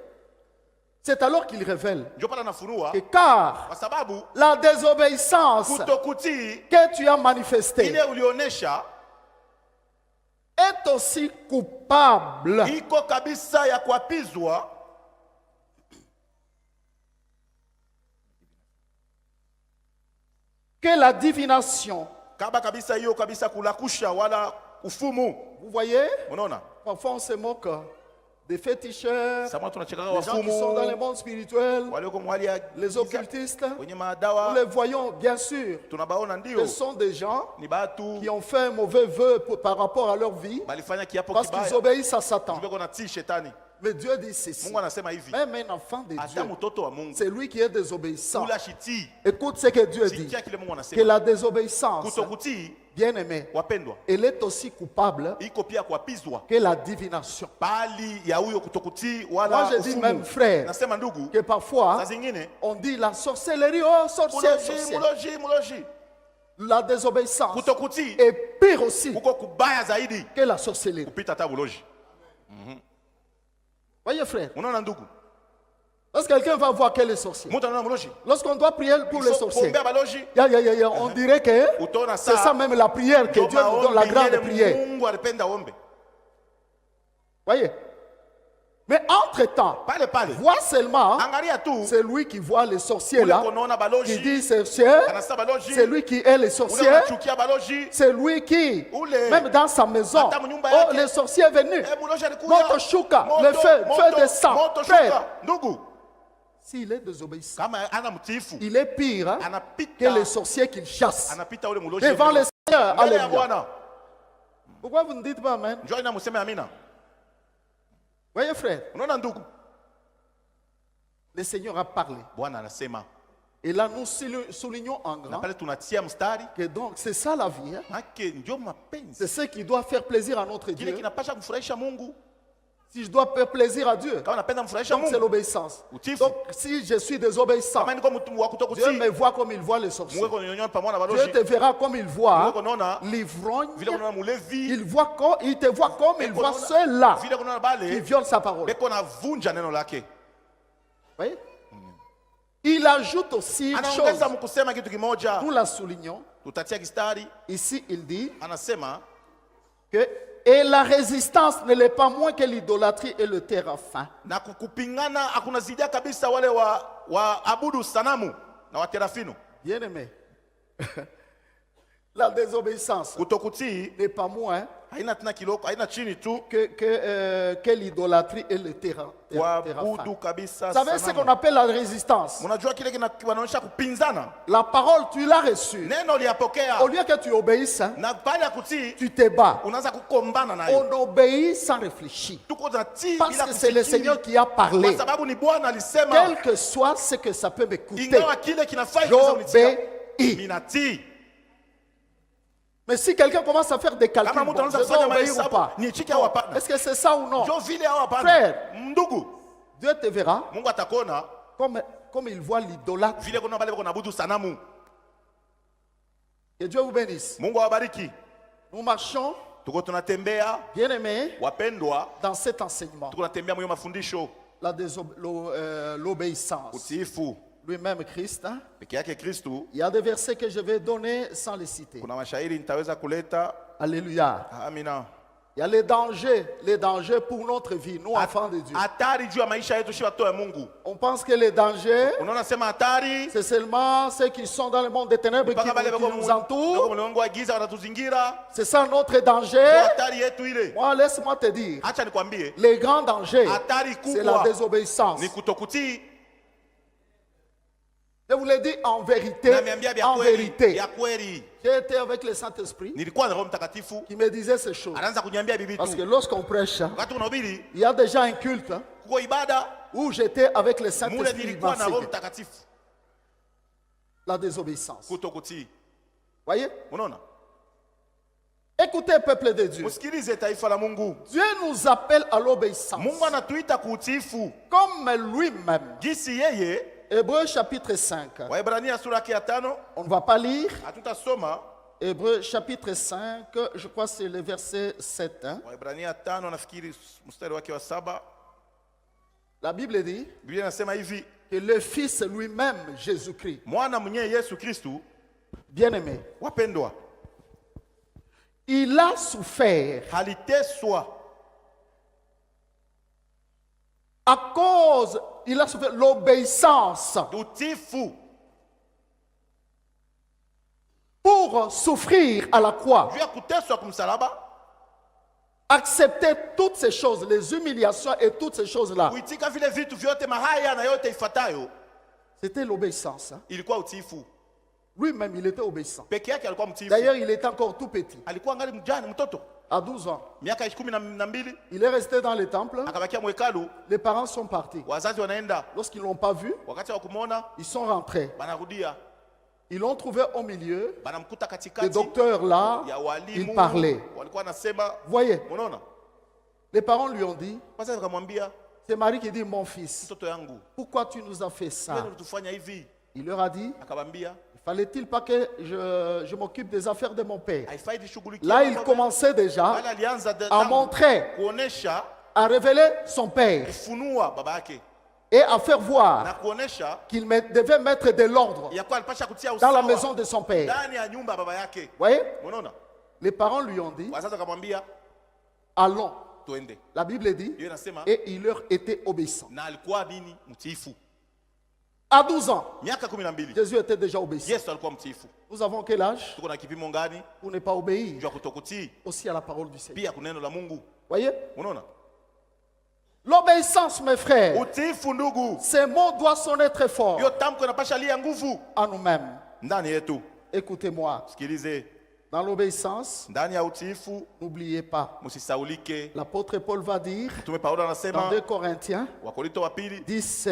C'est alors qu'il révèle Ndio pale anafunua, que car kwa sababu la désobéissance kutokutii que tu as manifestée ile ulionesha est aussi coupable iko kabisa ya kuapizwa que la divination. kaba kabisa, hiyo kabisa kulakusha wala ufumu. Vous voyez? Unaona, Parfois on se moque des féticheurs, sasa tunacheka les gens qui sont dans le wafumu monde spirituel, wale kwa mwali ya les occultistes. wenye Nous madawa, les voyons bien sûr. tunabaona Ce ndio sont des gens ni batu qui ont fait un mauvais vœu par rapport à leur vie balifanya kiapo parce qu'ils kibaya, obéissent à Satan. beko na tii shetani. Mais Dieu dit ceci. Mungu anasema hivi, Même un enfant de hata Dieu, mtoto wa Mungu c'est lui qui est désobéissant. kula shitii, Écoute ce que Dieu dit. sikia kile Mungu Que anasema, la désobéissance kutokutii bien-aimé, wapendwa, elle est aussi coupable iko pia kuapizwa que la divination. bali ya huyo kutokutii Moi, wala je dis ufumu. même, frère, Nasema ndugu, que parfois, saa zingine on dit la sorcellerie, oh, sorcière, sorcière. muloji La désobéissance kutokutii est pire aussi kuko kubaya zaidi que la sorcellerie. kupita hata buloji. Voyez, frère, Unaona ndugu, lorsque quelqu'un va voir qu'elle est sorcière, mtu anaona muloji lorsqu'on doit prier pour les sorciers, kuombea baloji, on dirait que utaona c'est ça même la prière que Dieu nous donne, la grande prière. Mungu alipenda ombe Voyez. Mais entre-temps, pale pale, vois seulement, angalia tu c'est lui qui voit les sorciers ule là, konaona qui baloji, dit sorcier, anasema baloji, c'est lui qui est les ule sorciers, anachukia baloji, c'est lui qui, ule même dans sa maison, hata mnyumba oh, yake, les sorciers venus, muloji alikuja, moto shuka, le feu, feu de sang, moto frère. shuka. Ndugu, S'il est désobéissant, kama ana mtiifu il est pire hein, que anapita les sorciers qu'il chasse anapita ule muloji devant les seigneurs. mbele ya Alléluia. Bwana. Pourquoi vous ne dites pas amen? Njoo ina museme amina. Voyez, frère, Unaona ndugu, le Seigneur a parlé. Bwana anasema Et là, nous soulignons en na grand pale tunatia mstari que donc c'est ça la vie. Hein. make ndio mapenzi C'est ce qui doit faire plaisir à notre kile Dieu. kinapasha kumfurahisha Mungu. Si je dois faire plaisir à Dieu, Kama napenda mfurahisha donc c'est Mungu, l'obéissance. utifu. Donc si je suis désobéissant, Kama niko mtu wa Dieu kutokutii, me voit comme il voit les sorciers. Mungu kuninyonyoa pamoja na Dieu baloji. te verra comme il Mungu voit kunaona l'ivrogne. vile kunaona mulevi, Il te voit comme il voit kunaona- ceux-là vile kunaona qui bale violent sa parole. beko navunja neno lake. Voyez? Il ajoute aussi une Anaongeza chose. mkusema kitu kimoja, Nous la soulignons. tutatia kistari, Ici, il dit anasema que et la résistance ne l'est pas moins que l'idolâtrie et le terrain. na kupingana hakuna zidia kabisa wale wa abudu sanamu na waterafino. Bien-aimé, la désobéissance Kutokutii n'est pas moins haina tena kiloko, haina chini tu que l'idolâtrie et le terrain. kuabudu kabisa Vous savez ce qu'on sanamu. appelle la résistance? Unajua kile kinaonyesha kupinzana, La parole, tu l'as reçue. neno liyapokea Au lieu que tu obéisses, hein, na baada ya kutii tu te bats. unaanza kukombana nayo. On obéit sans réfléchir. Tuko tunatii Parce bila que c'est le kufikiri, Seigneur qui a parlé. kwa sababu ni Bwana alisema, Quel que soit ce que ça peut me coûter, ingawa kile kinafai kuweza kunitia, j'obéis. ninatii. Mais si quelqu'un commence à faire des calculs, Kama mtu bon, anaanza je dois kufanya obéir ou mahesabu, pas? niichike au hapana? Est-ce que c'est ça ou non? Ndio vile au hapana? Frère. Ndugu, Dieu te verra Mungu atakuona comme il voit l'idolâtre. vile kuna bale kuna abudu sanamu. Que Dieu vous bénisse. Mungu awabariki. Nous marchons, Tuko tunatembea bien-aimés, wapendwa, dans cet enseignement. tuko tunatembea mwenye mafundisho L'obéissance. utiifu Lui-même, Christ. Hein. peke yake Kristu. Il y a des versets que je vais donner sans les citer. Kuna mashairi nitaweza kuleta. Alléluia. Amina. Il y a les dangers pour notre vie, nous, enfants de Dieu. Hatari juu ya maisha yetu shi watoto ya Mungu. On pense que les dangers, Unaona sema hatari c'est seulement ceux qui sont dans le monde des ténèbres qui mpaka bale bako nous entourent. mlongo wa giza wanatuzingira. C'est ça notre Ndio danger. hatari yetu ile. Moi, laisse-moi te dire, Acha nikwambie, les grands dangers, hatari c'est la kubwa désobéissance. ni kutokutii. Je vous l'ai dit en vérité, Namiambia vya en kweli, vérité. vya kweli. J'ai été avec le Saint-Esprit Nilikuwa na Roho Mtakatifu qui me disait ces choses. anaanza kuniambia bibi Parce que tu. lorsqu'on prêche, Wakati unahubiri il y a déjà un culte hein, kuko ibada, où j'étais avec le mule Saint-Esprit. nilikuwa na Roho m'enseignait. Mtakatifu. La désobéissance. Kutokutii. Voyez? Unaona? Écoutez, peuple de Dieu. Usikilize taifa la Mungu. Dieu nous appelle à l'obéissance. Mungu anatuita kuutiifu. Comme lui-même. Jinsi yeye, Hébreux chapitre 5. Waebrania sura yake ya 5, On ne va pas lire. hatutasoma. Hébreux chapitre 5, je crois que c'est le verset 7. Hein. Waebrania 5 nafikiri mstari wake wa 7. La Bible dit Biblia inasema hivi, que le Fils lui-même, Jésus-Christ, mwana mwenyewe Yesu Kristu, bien-aimé, wapendwa, il a souffert aliteswa à cause, il a souffert l'obéissance utifu pour souffrir à la croix, juu ya kuteswa kumsalaba, accepter toutes ces choses, les humiliations et toutes ces choses-là. kuitika vile vitu vyote mahaya na yote ifuatayo. C'était l'obéissance. Hein. Ilikuwa utiifu Lui-même, il était obéissant. peke yake, alikuwa mtiifu. D'ailleurs, il était encore tout petit, Alikuwa angali mjane, mtoto, à 12 ans. miaka 12. Il est resté dans le temple. Akabakia mwekalu, Les parents sont partis. wazazi wanaenda, Lorsqu'ils ne l'ont pas vu, wakati wa kumwona ils sont rentrés. banarudia, Ils l'ont trouvé au milieu. banamkuta Le katikati docteur là, ya il walimu parlait. walikuwa nasema. Vous voyez, Unaona, les parents lui ont dit, basi akamwambia c'est Marie qui dit, mon fils, mtoto yangu, pourquoi tu nous as fait ça? wewe ulitufanya hivi. Il leur a dit, Akamwambia fallait-il pas que je m'occupe des affaires de mon père? haifai nishughulikie. Là, il commençait déjà Bali alianza à montrer, kuonesha à révéler son père kufunua baba yake et à faire na voir kuonesha qu'il devait mettre de l'ordre ya kuwa alipasha kutia dans la usawa maison de son père. ndani ya nyumba ya baba yake. Vous voyez, Unaona, les parents lui ont dit, wazazi akamwambia allons. tuende. La Bible dit, Hiyo inasema et il leur était obéissant. na alikuwa nini? Mtiifu. À 12 ans, Miaka 12 Jésus était déjà obéissant. Yesu alikuwa mtiifu. Nous avons quel âge Tuko na kipimo gani pour ne pas obéir juu ya kutokutii aussi à la parole du Seigneur? pia kuneno la Mungu? Voyez, Unaona, l'obéissance, mes frères, utiifu ndugu, ces mots doivent sonner très fort hiyo tamko inapasha lia nguvu à nous-mêmes. ndani yetu. Écoutez-moi, Sikilize, dans l'obéissance, ndani ya utiifu n'oubliez pas, msisaulike. l'apôtre Paul va dire Mtume Paulo dans anasema 2 Corinthiens Wakorinto wa pili 10,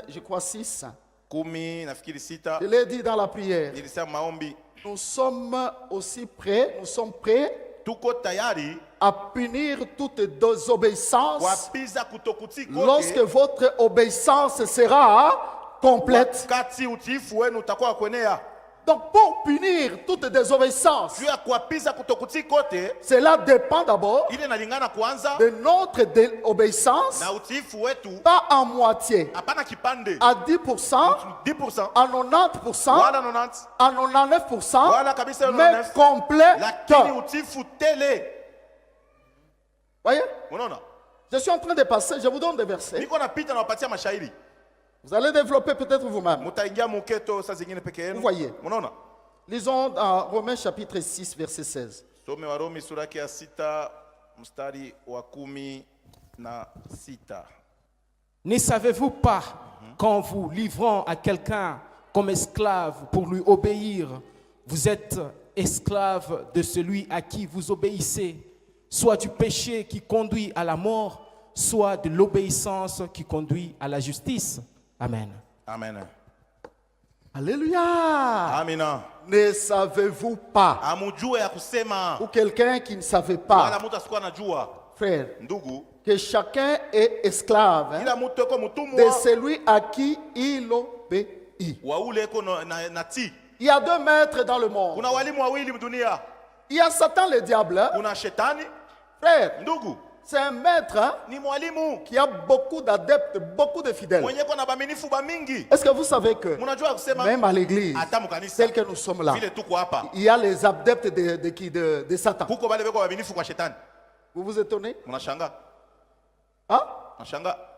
je crois 6, 10 nafikiri 6, je l'ai dit dans la prière, nilisema maombi, nous sommes aussi prêts, nous sommes prêts tuko tayari à punir toute désobéissance kuapiza kutokutii lorsque kote votre obéissance sera complète. wakati utiifu wenu utakuwa kuenea. Donc pour punir toute désobéissance, Juu ya kuapiza kutokutii kote, cela dépend d'abord ile inalingana kwanza de notre obéissance, na utiifu wetu, pas en moitié, hapana kipande à 10%, 10% à 90%, wala 90 à 99%, wala kabisa mais 99, complet. lakini utiifu tele. Voyez, Unaona, je suis en train de passer, je vous donne des versets. niko napita na wapatia mashairi, Vous allez développer peut-être vous-même. mutaingia muketo saa zingine peke yenu. Vous voyez. Unaona, Lisons dans Romains chapitre 6, verset 16. some Warumi sura yake ya 6 mstari wa 16. Ne savez-vous pas qu'en vous livrant à quelqu'un comme esclave pour lui obéir, vous êtes esclave de celui à qui vous obéissez, soit du péché qui conduit à la mort, soit de l'obéissance qui conduit à la justice. Amen. Amen. Alléluia. Amina. Ne savez-vous pas, Amujue ya kusema ou quelqu'un qui ne savait wala pas, mtu asikuwa anajua, frère, ndugu, que chacun est esclave, hein, kila mtu eko de mtumwa celui à qui il obéit. wa ule eko na tii. Il y a deux maîtres dans le monde. Kuna walimu wawili mdunia, Il y a Satan le diable, hein. kuna shetani. Frère, Ndugu, c'est un maître, hein, ni mwalimu qui a beaucoup d'adeptes, beaucoup de fidèles. mwenye ko na baminifu ba mingi. Est-ce que vous savez que Munajua kusema même à l'église, hata mukanisa tel que nous sommes là, vile tuko hapa, il y a les adeptes de qui? De Satan. kuko bale beko baminifu kwa shetani. Vous vous étonnez? Munashanga, Hein? nashanga.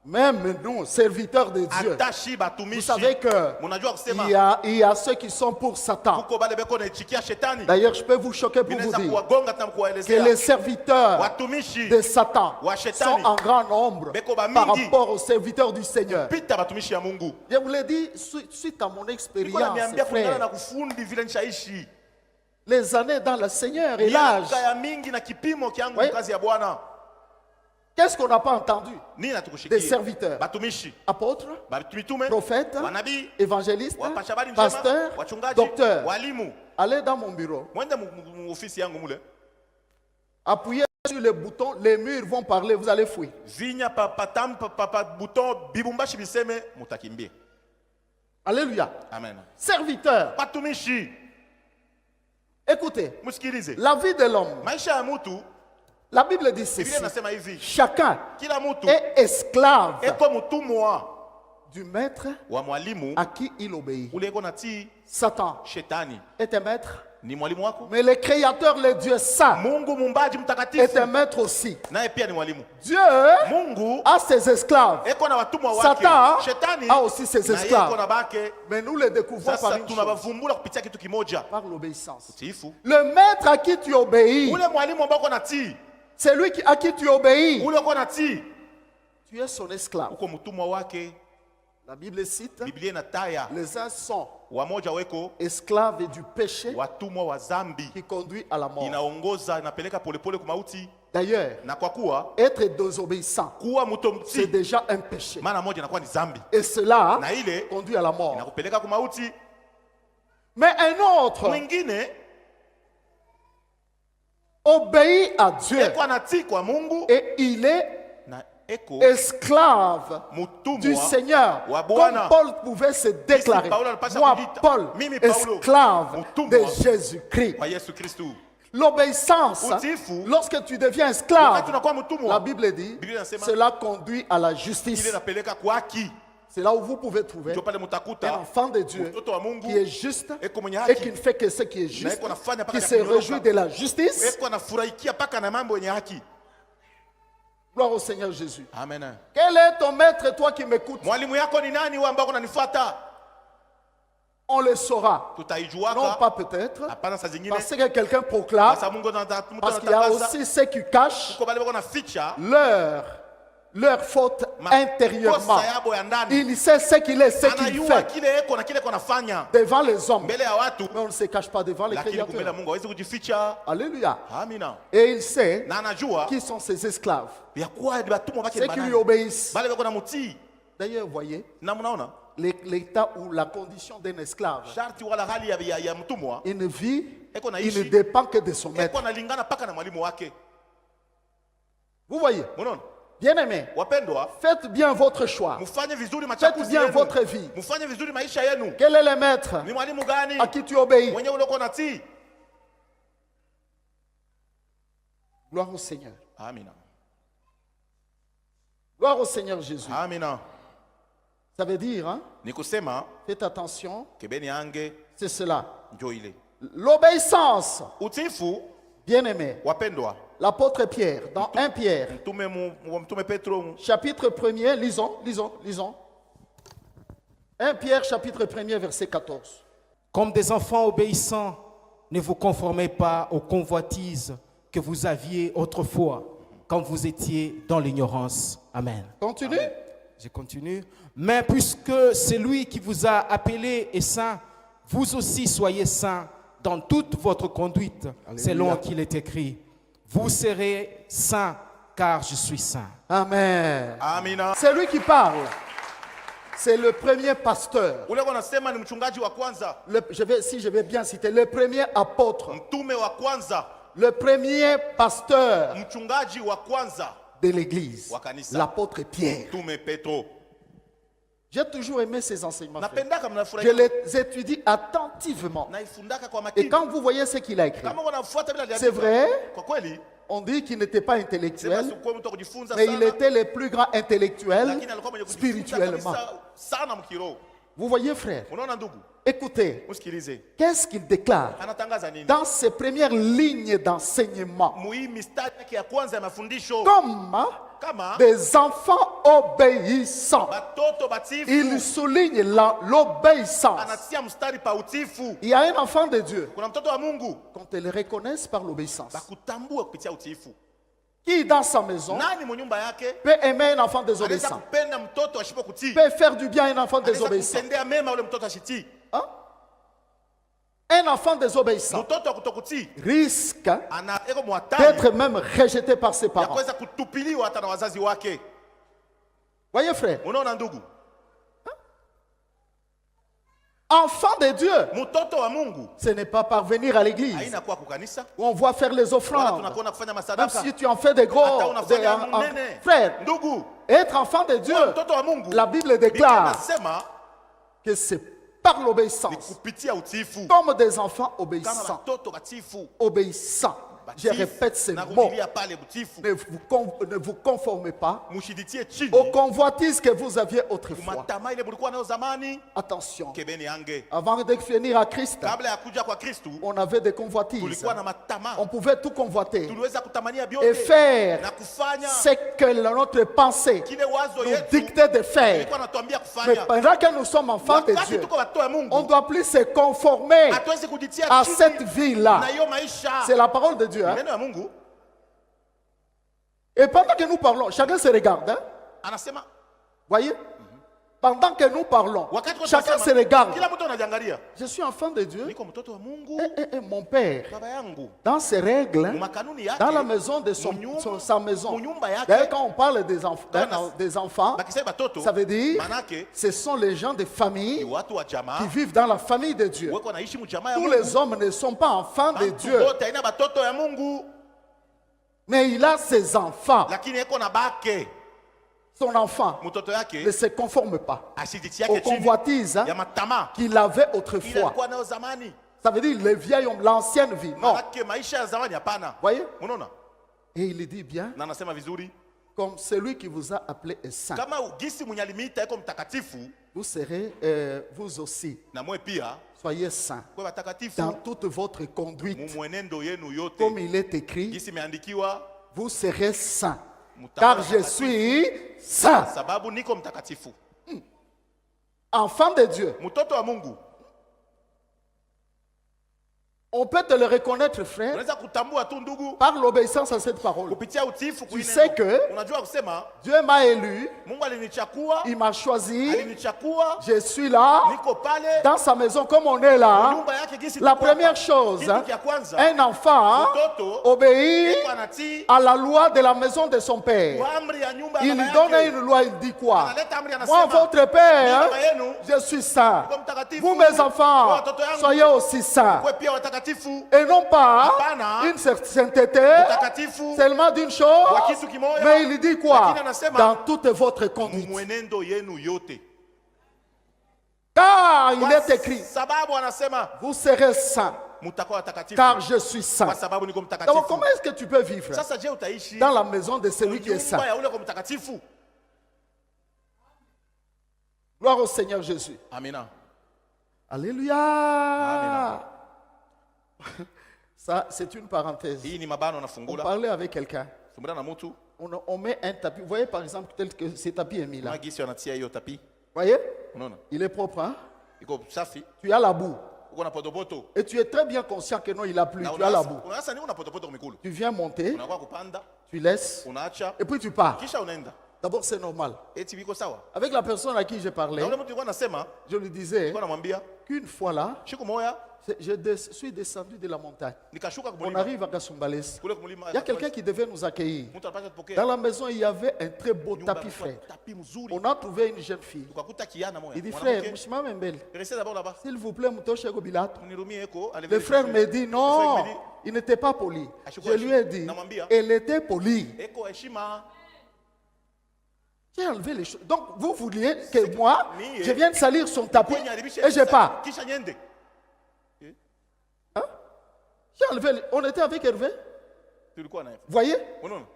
Même nous, serviteurs de Dieu, Atashi vous batumishi. savez que Munajua kusema il y a ceux qui sont pour Satan. kuko bale beko na chikia shetani. D'ailleurs, je peux vous choquer pour vous Binaweza dire kuwagonga na que kuwaelezea les serviteurs watumishi de Satan wa shetani sont en grand nombre beko ba par mingi rapport aux serviteurs du Seigneur. pita batumishi ya Mungu. Je vous l'ai dit suite à mon Niko expérience, naniambia kulingana na frère. kufundi vile nishaishi. Les années dans le Seigneur et l'âge. Miaka ya mingi na kipimo kiangu Oui. kazi ya Bwana. Qu'est-ce qu'on n'a pas entendu? Nini Des natukushikia? serviteurs, Batumishi, apôtres, mitume, prophètes, wanabii, évangélistes, wapasha habari njema, pasteurs, wachungaji, docteurs. walimu. Allez dans mon bureau, Mwende mu ofisi yangu mule. appuyez sur le bouton, les murs vont parler, vous allez fuir. Vinya papatam papa bouton bibumbashi biseme mutakimbie. Alléluia. Amen. Serviteurs, Batumishi, écoutez, musikilize. la vie de l'homme, Maisha ya mtu, la Bible dit ceci. Biblia inasema hivi. Chacun Kila mtu est esclave eko mtumwa du maître wa mwalimu à qui il obéit. ule eko natii Satan shetani. est un maître, Ni mwalimu wako. mais le Créateur, le Dieu saint, Mungu muumbaji est mtakatifu un maître aussi. naye pia ni mwalimu. Dieu Mungu a ses esclaves. eko na watumwa wake. Satan Shetani a aussi ses na yeye esclaves. eko na bake. Mais nous les découvrons par Sasa une chose, tunabavumbula kupitia kitu kimoja, par l'obéissance. utiifu. Le maître à qui tu obéis, Ule mwalimu ambao uko natii, c'est lui à qui tu obéis. ule uko natii, Tu es son esclave. uko mtumwa wake. La Bible cite, Biblia inataya les uns sont wamoja weko esclaves du péché watumwa wa dhambi, qui conduit à la mort. inaongoza inapeleka polepole kwa mauti. D'ailleurs, Na kwa kuwa être désobéissant, kuwa mtu c'est mtii déjà un péché. mara moja inakuwa ni dhambi, Et cela na ile conduit à la mort. inakupeleka kwa mauti. Mais un autre mwingine obéit à Dieu eko anatii kwa Mungu et il est na eko esclave du mutumwa Seigneur. wa Comme Bwana. Paul pouvait se déclarer. Paulo alipasha Moi, kujita. Paul, Mimi Paulo, esclave mutumwa de Jésus-Christ. wa Yesu Kristu. L'obéissance, Utiifu, lorsque tu deviens wakati esclave, unakuwa la mtumwa, Bible dit, Biblia inasema, cela conduit à la ile justice. inapeleka kwa haki. C'est là où vous pouvez trouver Ndio pale un mutakuta enfant de Dieu mtoto wa Mungu qui est juste eko mwenye et haki qui ne fait que ce qui est juste, eko anafanya mpaka qui se kunyoroka. réjouit de la justice. eko anafurahikia paka na mambo yenye haki. Gloire au Seigneur Jésus. Amen. Quel est ton maître, toi qui m'écoutes? Mwalimu yako ni nani wewe ambao unanifuata? On le saura. Non Tutaijuaka pas peut-être, hapana saa zingine parce que quelqu'un proclame, basa Mungu mtu parce qu'il y a anatangaza aussi ceux qui cachent kwa bale bako na ficha leur faute intérieurement. makosa yabo ya ndani. Il sait ce qu'il est, ce qu'il Anayua fait kile eko na kile eko nafanya devant les hommes. mbele ya watu, Mais on ne se cache pas devant les lakini kumbele ya créateurs. Mungu hawezi kujificha. Alléluia. Amina. Et il sait Na anajua qui sont ses esclaves. ya kuwa ni batumwa bake Ceux ni qui lui banani. obéissent. Bale bako na mutii. D'ailleurs, vous voyez, Na mnaona l'état ou la condition d'un esclave, sharti wala hali ya mtumwa il ne vit, eko il naishi ne dépend que de son eko maître. analingana paka na mwalimu wake. Vous voyez, Mnaona bien-aimés, wapendwa, faites bien votre choix. mufanye vizuri Faites machaguzi bien yenu, votre vie. mufanye vizuri maisha yenu. Quel est le maître Ni mwalimu gani à qui tu obéis? mwenye uloko natii? Gloire au Seigneur. Amina. Gloire au Seigneur Jésus. Amina. Ça veut dire, hein, Ni kusema faites attention, kebeni yange c'est cela. njo ile L'obéissance, utiifu. bien-aimés. Wapendwa, L'apôtre Pierre, dans 1 Pierre, mtume Petro chapitre 1er, lisons. 1 Pierre, chapitre 1er, verset 14. Comme des enfants obéissants, ne vous conformez pas aux convoitises que vous aviez autrefois quand vous étiez dans l'ignorance. Amen. Continue. Je continue. Mais puisque celui qui vous a appelé est saint, vous aussi soyez saints dans toute votre conduite, selon qu'il est écrit. Vous serez saints, car je suis saint. Amen. Amina. C'est lui qui parle. C'est le premier pasteur. Ule wanasema ni mchungaji wa kwanza, Si je vais bien citer, le premier apôtre, mtume wa kwanza, le premier pasteur mchungaji wa kwanza, de l'église, wa kanisa. l'apôtre Pierre. mtume Petro. J'ai toujours aimé ces enseignements. Frère. Napendaka Je mnafurahi les étudie attentivement. naifundaka kwa Et makini. quand vous voyez ce qu'il a écrit, Kama wanafuata bila c'est vrai, kwa kweli on dit qu'il n'était pas sema intellectuel, sikuwa mtu wa kujifunza mais il sana, était le plus grand intellectuel lakini alikuwa mwenye kujifunza spirituellement. kabisa sana mkiroho. Vous voyez, frère, Unaona ndugu, écoutez, msikilize, qu'est-ce qu'il déclare anatangaza nini dans ses premières lignes d'enseignement? muhimu, mistari yake ya kwanza ya mafundisho, Comme kama des enfants obéissants. batoto batifu. Il souligne l'obéissance. Anatia mstari pa utiifu. Il y a un enfant de Dieu, Kuna mtoto wa Mungu quand ils le reconnaissent par l'obéissance, bakutambua kupitia utiifu. qui dans sa maison Nani mu nyumba yake peut aimer un enfant anaweza désobéissant, kupenda mtoto ashipo kutii, peut faire du bien à un enfant anaweza désobéissant. kutendea mema ule mtoto ashitii. Hein? Un enfant désobéissant Mtoto wa kutokutii risque ana eko mwatari d'être même rejeté par ses ya parents. kuweza kutupiliwa hata na wazazi wake. Voyez, frère, Unaona ndugu, enfant de Dieu, mtoto wa Mungu ce n'est pas parvenir à l'église haina kuwa kukanisa où on voit faire les wala offrandes. tunakuona kufanya Même masadaka si tu en fais des gros. hata unafanya munene. Frère, Ndugu, être enfant de Dieu, mtoto wa Mungu, la Bible Biblia déclare inasema que c'est par ni l'obéissance, kupitia utiifu, comme des enfants kama obéissants. watoto batifu. Obéissants. Je Batifu, répète ces na mots. kurudilia pale utifu. Ne vous conformez pas Mushiditie chini aux convoitises que vous aviez autrefois. kumatama ile mulikuwa nayo zamani. Attention, Kebeni ange, avant de venir à Christ, kabla ya kuja kwa Kristu on avait des convoitises. tulikuwa na matama, On pouvait tout convoiter tuliweza kutamania et vyote faire na kufanya ce que notre pensée kile wazo nous yetu dictait de faire. ilikuwa natuambia Mais kufanya. pendant que nous sommes enfants de Wakati Dieu, tuko watoto wa on ne Mungu doit plus se conformer hatuwezi kujitia à chini cette vie-là. na hiyo maisha. C'est la parole de Dieu. Hein? Neno ya Mungu Et pendant que nous parlons, chacun se regarde. Hein? anasema Voyez? Pendant que nous parlons, Wakati watu chacun wanasema, se regarde. kila mtu anajiangalia. Je suis enfant de Dieu. Niko mtoto wa Mungu, Et mon père, baba yangu. dans ses règles, Makanuni yake, dans la maison de sa maison. D'ailleurs, quand on parle des enfants, bakisema batoto, ça veut dire manake ce sont les gens de ni famille watu wa jamaa, qui vivent dans la famille de Dieu. wako wanaishi mjamaa ya Tous Mungu. les hommes ne sont pas enfants de Bantu Dieu, bote haina batoto ya Mungu, mais il a ses enfants. lakini eko na bake. Son enfant Mtoto ne yake se conforme pas asititi aux yake chini convoitises ya matama qu'il avait ile autrefois. alikuwa nayo zamani. Ça veut dire les vieils hommes, l'ancienne vie. Non. Manake maisha ya zamani hapana. Voyez? Unaona? Et il dit bien, Na anasema vizuri, comme celui qui vous a appelé est saint, kama gisi mwenye alimiita eko mtakatifu, vous serez, vous aussi, na mwe pia soyez saints kwa watakatifu dans toute votre conduite. mwenendo yenu yote. Comme il est écrit, Gisi imeandikiwa, vous serez saints, mtakuwa car je watakatifu, suis saint. sababu niko mtakatifu. Enfant de Dieu, Mtoto wa Mungu, on peut te le reconnaître, frère, unaweza kutambua tu ndugu par l'obéissance à cette parole. kupitia utiifu Tu sais que unajua kusema Dieu m'a élu, Mungu alinichakua, il m'a choisi, alinichakua, je suis là, niko pale dans sa maison comme on est là. nyumba yake gisi La tuko hapa. première chose, Kitu kia kwanza, un enfant mtoto obéit eko anatii à la loi de la maison de son père. kwa amri ya nyumba ya Il baba donne yake. une loi, il dit quoi? Analeta amri, Moi, anasema votre père, baba yenu je suis saint. niko mtakatifu. Vous, mes enfants, Watoto yangu, soyez aussi saints. kwe pia watakatifu. Et non pas Hapana. une sainteté Utakatifu seulement d'une chose, wa kitu kimoja, mais il dit quoi? lakini anasema Dans toute votre conduite. mwenendo yenu yote. Car il Kwa est écrit, sababu anasema vous serez saints, mtakuwa watakatifu car je suis kwa saint. sababu niko Donc, mtakatifu. comment est-ce que tu peux vivre Sasa je utaishi dans la maison de celui qui est saint? nyumba ya ule kwa mtakatifu? Gloire au Seigneur Jésus. Amina. Alléluia. Ça, c'est une parenthèse. Hii ni mabano On nafungula. parlait avec quelqu'un. Sumbuana na mtu, On met un tapis. Vous voyez par exemple tel que ce tapis est mis là. magisi anatia hiyo tapi. Vous voyez? Unaona? Il est propre. Hein? Iko safi. Tu as la boue. Uko na potopoto. Et tu es très bien conscient que non, il a plu. Na Tu as la boue. unaanza nini una potopoto kumikulu? Tu viens monter, Unakuwa kupanda, tu laisses, unaacha, et puis tu pars. kisha unaenda. D'abord, c'est normal. Eti biko sawa. Avec la personne à qui j'ai parlé, Na ule mtu alikuwa anasema, je lui disais alikuwa anamwambia, qu'une fois là, siku moja suis descendu de la montagne. nikashuka On kumulima. arrive à Kasumbalès. Kule kumulima. Il y a quelqu'un qui devait nous accueillir. Mtu anapaswa tupokea. Dans la maison, il y avait un très beau Nyumba tapis, ilikuwa frère. tapi mzuri. On a trouvé une jeune fille. Tukakuta kiana moja. Il dit, frère, Mwanamke, Mshima Mbele, restez d'abord là-bas. s'il vous plaît, Mutoshe Gobilato. Unirumie eko, allez Le frère me dit, non, me dit, il n'était pas poli. Ashiko, Je lui ai dit, namwambia, elle était polie. eko heshima. J'ai enlevé les choses. Donc, vous vouliez que moi, ni- je vienne salir son tapis Kwenye alibisha et je pars. Kisha nyende. Hein? J'ai enlevé On était avec Hervé. Tulikuwa naye. Vous voyez? Unaona?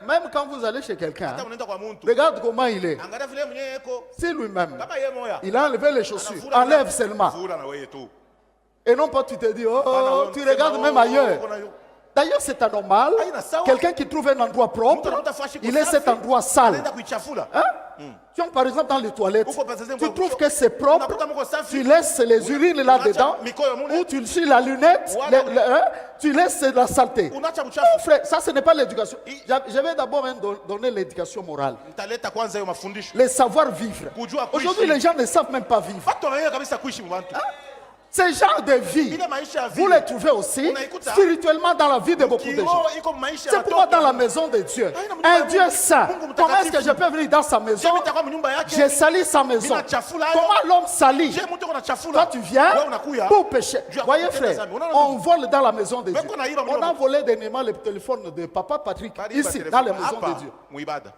Même quand vous allez chez quelqu'un, Hata hein, unaenda kwa mtu. regarde comment il est. Angalia vile mwenyewe eko. C'est lui-même. Kama yeye moya. Il a enlevé les chaussures. Anafura Enlève na- seulement. Fura na wewe tu. Et non pas tu te dis, oh, Pana wewe tu unasema, regardes oh, même oh, ailleurs. kuna yu- D'ailleurs, c'est anormal. Haina sawa. Quelqu'un qui trouve un endroit Mtu propre, anakuta fashi il laisse kusafi, cet endroit sale. anaenda kuichafula. Hein? Tu entres par exemple dans les toilettes, Uko pasazeni tu kwa trouves kusho. que c'est propre, Unakuta mko safi. tu laisses les urines là-dedans, Mikoyo mule. ou tu suis la lunette, Voilà. tu laisses la saleté. Unaacha Non, uchafu. frère, ça ce n'est pas l'éducation. Je vais d'abord donner l'éducation morale, Mtaleta kwanza hiyo mafundisho. le savoir vivre. Kujua kuishi. Aujourd'hui, les gens ne savent même pas vivre. Watu wenyewe kabisa kuishi mwantu. Ces genres de vie, Ile maisha ya vous vile. les trouvez aussi Unaikuta. spirituellement dans la vie de beaucoup de gens. Kiroho iko maisha C'est ya pourquoi watoto. dans la maison de Dieu, Haina mtu un wa Dieu Mungu. saint, Mungu comment est-ce que mtakatifu. je peux venir dans sa maison? Je nitakuwa mnyumba yake. J'ai sali sa maison. Mina chafula hayo. Comment l'homme salit? Je mtu kuna chafula. Toi, tu viens Wewe unakuya. pour pécher. Juu ya Voyez, kutenda frère, dhambi. Unaona on vole dans la maison de Dieu. Wewe unaiba On a mnyumba. volé dernièrement le téléphone de Papa Patrick, Bali ici, ba dans les telefoni. maisons Hapa, de Dieu. muibada.